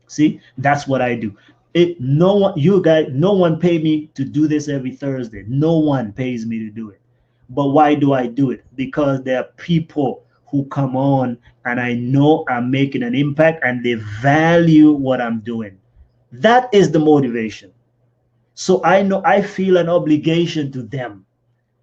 A: See, that's what I do. It no one, you guys, no one pay me to do this every Thursday. No one pays me to do it. But why do I do it? Because there are people who come on and I know I'm making an impact and they value what I'm doing. That is the motivation. So I know I feel an obligation to them.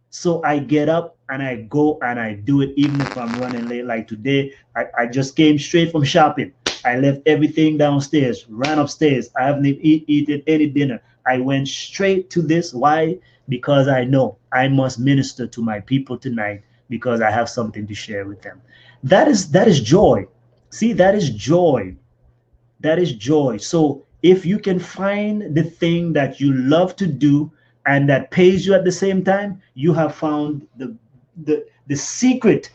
A: So I get up and I go and I do it even if I'm running late. Like today, I just came straight from shopping. I left everything downstairs, ran upstairs. I haven't eaten any dinner. I went straight to this. Why? Because I know I must minister to my people tonight because I have something to share with them. That is joy. See, that is joy. That is joy. So if you can find the thing that you love to do and that pays you at the same time, you have found the secret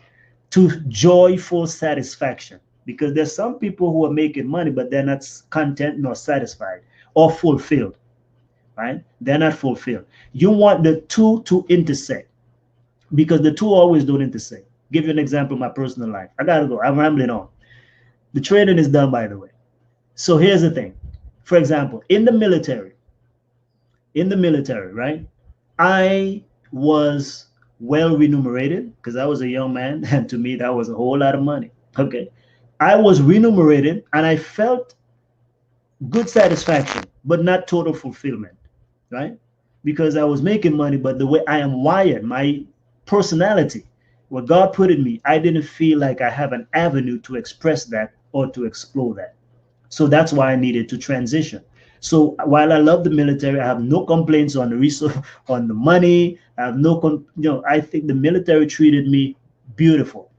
A: to joyful satisfaction. Because there's some people who are making money, but they're not content nor satisfied or fulfilled, right? They're not fulfilled. You want the two to intersect because the two always don't intersect. Give you an example of my personal life. I gotta go. I'm rambling on. The training is done, by the way. So here's the thing. For example, in the military, right? I was well remunerated because I was a young man, and to me that was a whole lot of money. Okay. I was remunerated and I felt good satisfaction, but not total fulfillment, right? Because I was making money, but the way I am wired, my personality, what God put in me, I didn't feel like I have an avenue to express that or to explore that. So that's why I needed to transition. So while I love the military, I have no complaints on the resource, on the money. I have I think the military treated me beautiful.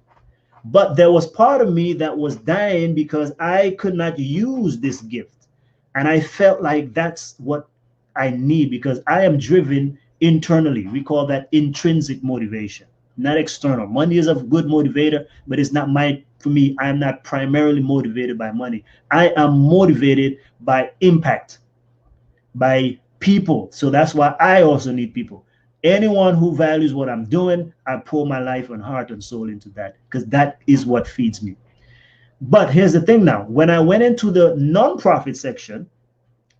A: But there was part of me that was dying because I could not use this gift. And I felt like that's what I need because I am driven internally. We call that intrinsic motivation, not external. Money is a good motivator, but it's not for me, I am not primarily motivated by money. I am motivated by impact, by people. So that's why I also need people. Anyone who values what I'm doing, I pour my life and heart and soul into that because that is what feeds me. But here's the thing now, when I went into the nonprofit section,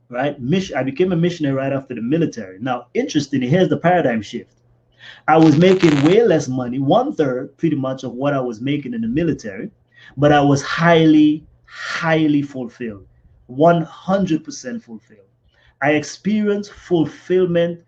A: right, I became a missionary right after the military. Now, interestingly, here's the paradigm shift. I was making way less money, one third pretty much of what I was making in the military, but I was highly, highly fulfilled, 100% fulfilled. I experienced fulfillment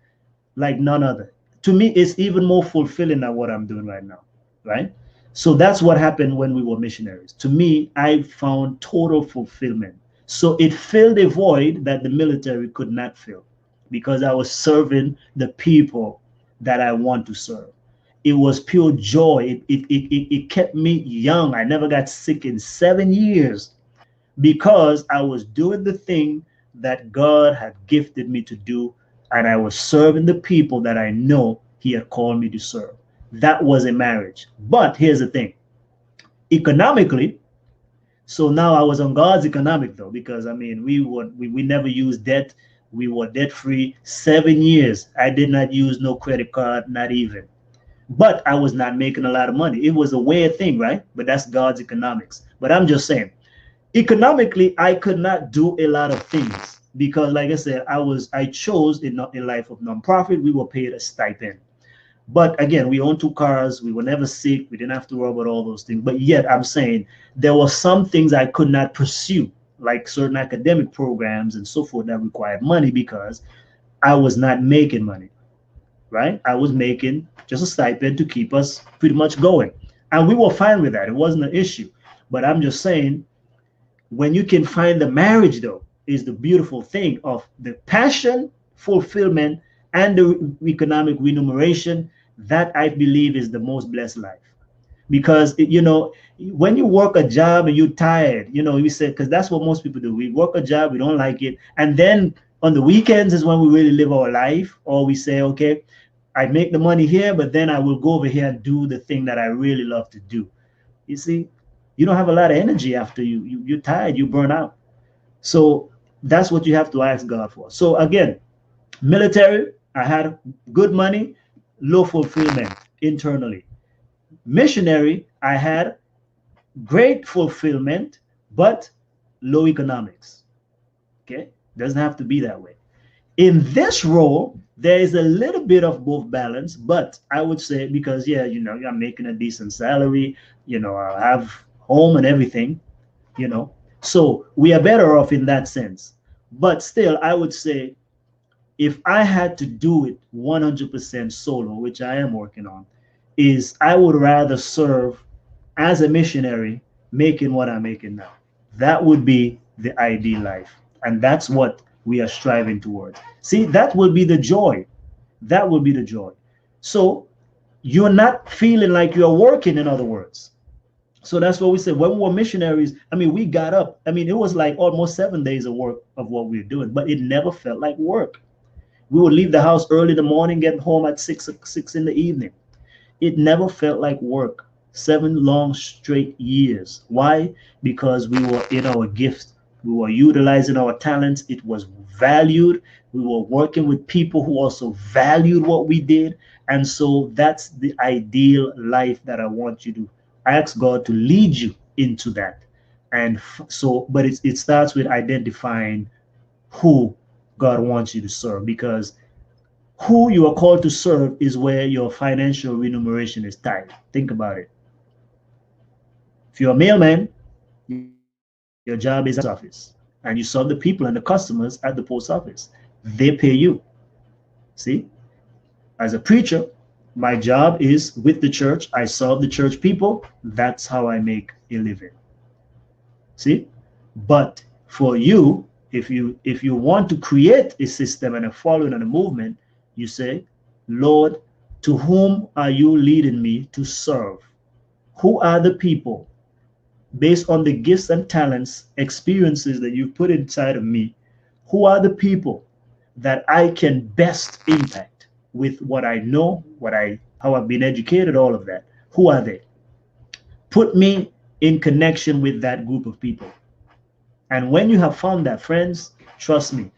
A: like none other. To me, it's even more fulfilling than what I'm doing right now, right? So that's what happened when we were missionaries. To me, I found total fulfillment. So it filled a void that the military could not fill because I was serving the people that I want to serve. It was pure joy. It kept me young. I never got sick in 7 years because I was doing the thing that God had gifted me to do, and I was serving the people that I know He had called me to serve. That was a marriage. But here's the thing, economically, so now I was on God's economic though, because I mean, we never used debt. We were debt free 7 years. I did not use no credit card, not even. But I was not making a lot of money. It was a weird thing, right? But that's God's economics. But I'm just saying, economically, I could not do a lot of things because, like I said, I chose in a life of nonprofit. We were paid a stipend. But again, we owned two cars. We were never sick. We didn't have to worry about all those things. But yet, I'm saying there were some things I could not pursue, like certain academic programs and so forth that required money because I was not making money, right? I was making just a stipend to keep us pretty much going. And we were fine with that. It wasn't an issue. But I'm just saying, when you can find the marriage, though, is the beautiful thing of the passion, fulfillment, and the economic remuneration. That I believe is the most blessed life. because when you work a job and you're tired, you say, because that's what most people do. We work a job, we don't like it, and then on the weekends is when we really live our life, or we say, okay, I make the money here, but then I will go over here and do the thing that I really love to do. You see, you don't have a lot of energy after you're tired, you burn out. So that's what you have to ask God for. So again, military, I had good money, low fulfillment internally. Missionary, I had great fulfillment, but low economics. Okay, doesn't have to be that way. In this role, there is a little bit of both balance, but I would say, because yeah, I'm making a decent salary, I have home and everything, you know, so we are better off in that sense. But still, I would say, if I had to do it 100% solo, which I am working on, is I would rather serve as a missionary making what I'm making now. That would be the ideal life. And that's what we are striving towards. See, that will be the joy. That will be the joy. So you're not feeling like you're working, in other words. So that's what we said. When we were missionaries, I mean, we got up. I mean, it was like almost 7 days of work of what we were doing, but it never felt like work. We would leave the house early in the morning, get home at six in the evening. It never felt like work. 7 long straight years. Why? Because we were in our gifts. We were utilizing our talents. It was valued. We were working with people who also valued what we did. And so that's the ideal life that I want you to ask God to lead you into that. And so, but it starts with identifying who God wants you to serve, because who you are called to serve is where your financial remuneration is tied. Think about it. If you're a mailman, your job is at the post office, and you serve the people and the customers at the post office. They pay you. See, as a preacher, my job is with the church. I serve the church people. That's how I make a living. See, but for you, if you want to create a system and a following and a movement, you say, Lord, to whom are you leading me to serve? Who are the people, based on the gifts and talents, experiences that you've put inside of me? Who are the people that I can best impact with what I know, how I've been educated, all of that? Who are they? Put me in connection with that group of people. And when you have found that, friends, trust me,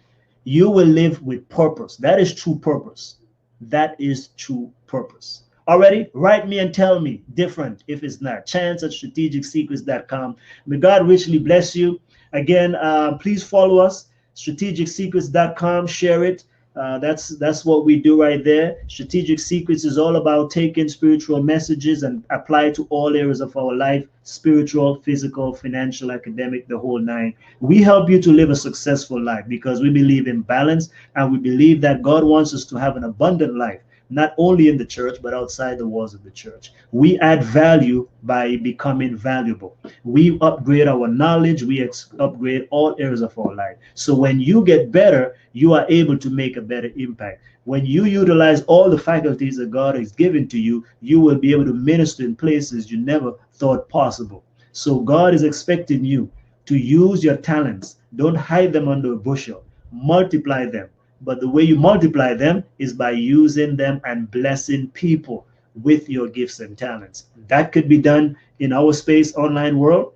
A: you will live with purpose. That is true purpose. That is true purpose. Already, write me and tell me different if it's not. chance@strategicsecrets.com. May God richly bless you. Again, please follow us, strategicsecrets.com. Share it. That's what we do right there. Strategic Secrets is all about taking spiritual messages and apply it to all areas of our life: spiritual, physical, financial, academic, the whole nine. We help you to live a successful life because we believe in balance, and we believe that God wants us to have an abundant life, not only in the church, but outside the walls of the church. We add value by becoming valuable. We upgrade our knowledge. We upgrade all areas of our life. So when you get better, you are able to make a better impact. When you utilize all the faculties that God has given to you, you will be able to minister in places you never thought possible. So God is expecting you to use your talents. Don't hide them under a bushel. Multiply them. But the way you multiply them is by using them and blessing people with your gifts and talents. That could be done in our space online world.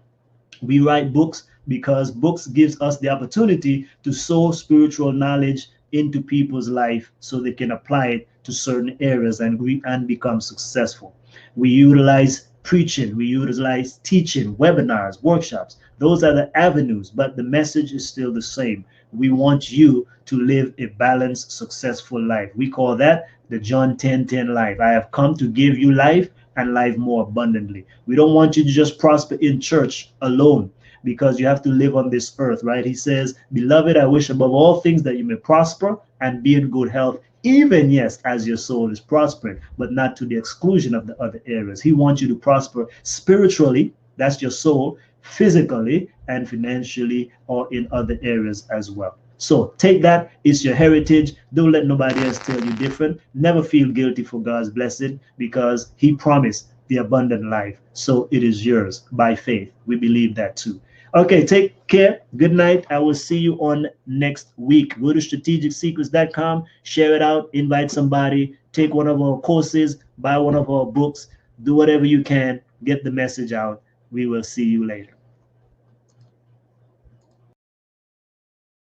A: We write books because books gives us the opportunity to sow spiritual knowledge into people's life so they can apply it to certain areas and become successful. We utilize preaching, we utilize teaching, webinars, workshops. Those are the avenues, but the message is still the same. We want you to live a balanced, successful life. We call that the John 10:10 life. I have come to give you life and life more abundantly. We don't want you to just prosper in church alone, because you have to live on this earth, right? He says, beloved, I wish above all things that you may prosper and be in good health, even, yes, as your soul is prospering, but not to the exclusion of the other areas. He wants you to prosper spiritually, that's your soul, physically, and financially, or in other areas as well. So take that. It's your heritage. Don't let nobody else tell you different. Never feel guilty for God's blessing, because he promised the abundant life. So it is yours by faith. We believe that too. Okay, take care. Good night. I will see you on next week. Go to strategicsecrets.com, share it out, invite somebody, take one of our courses, buy one of our books, do whatever you can, get the message out. We will see you later.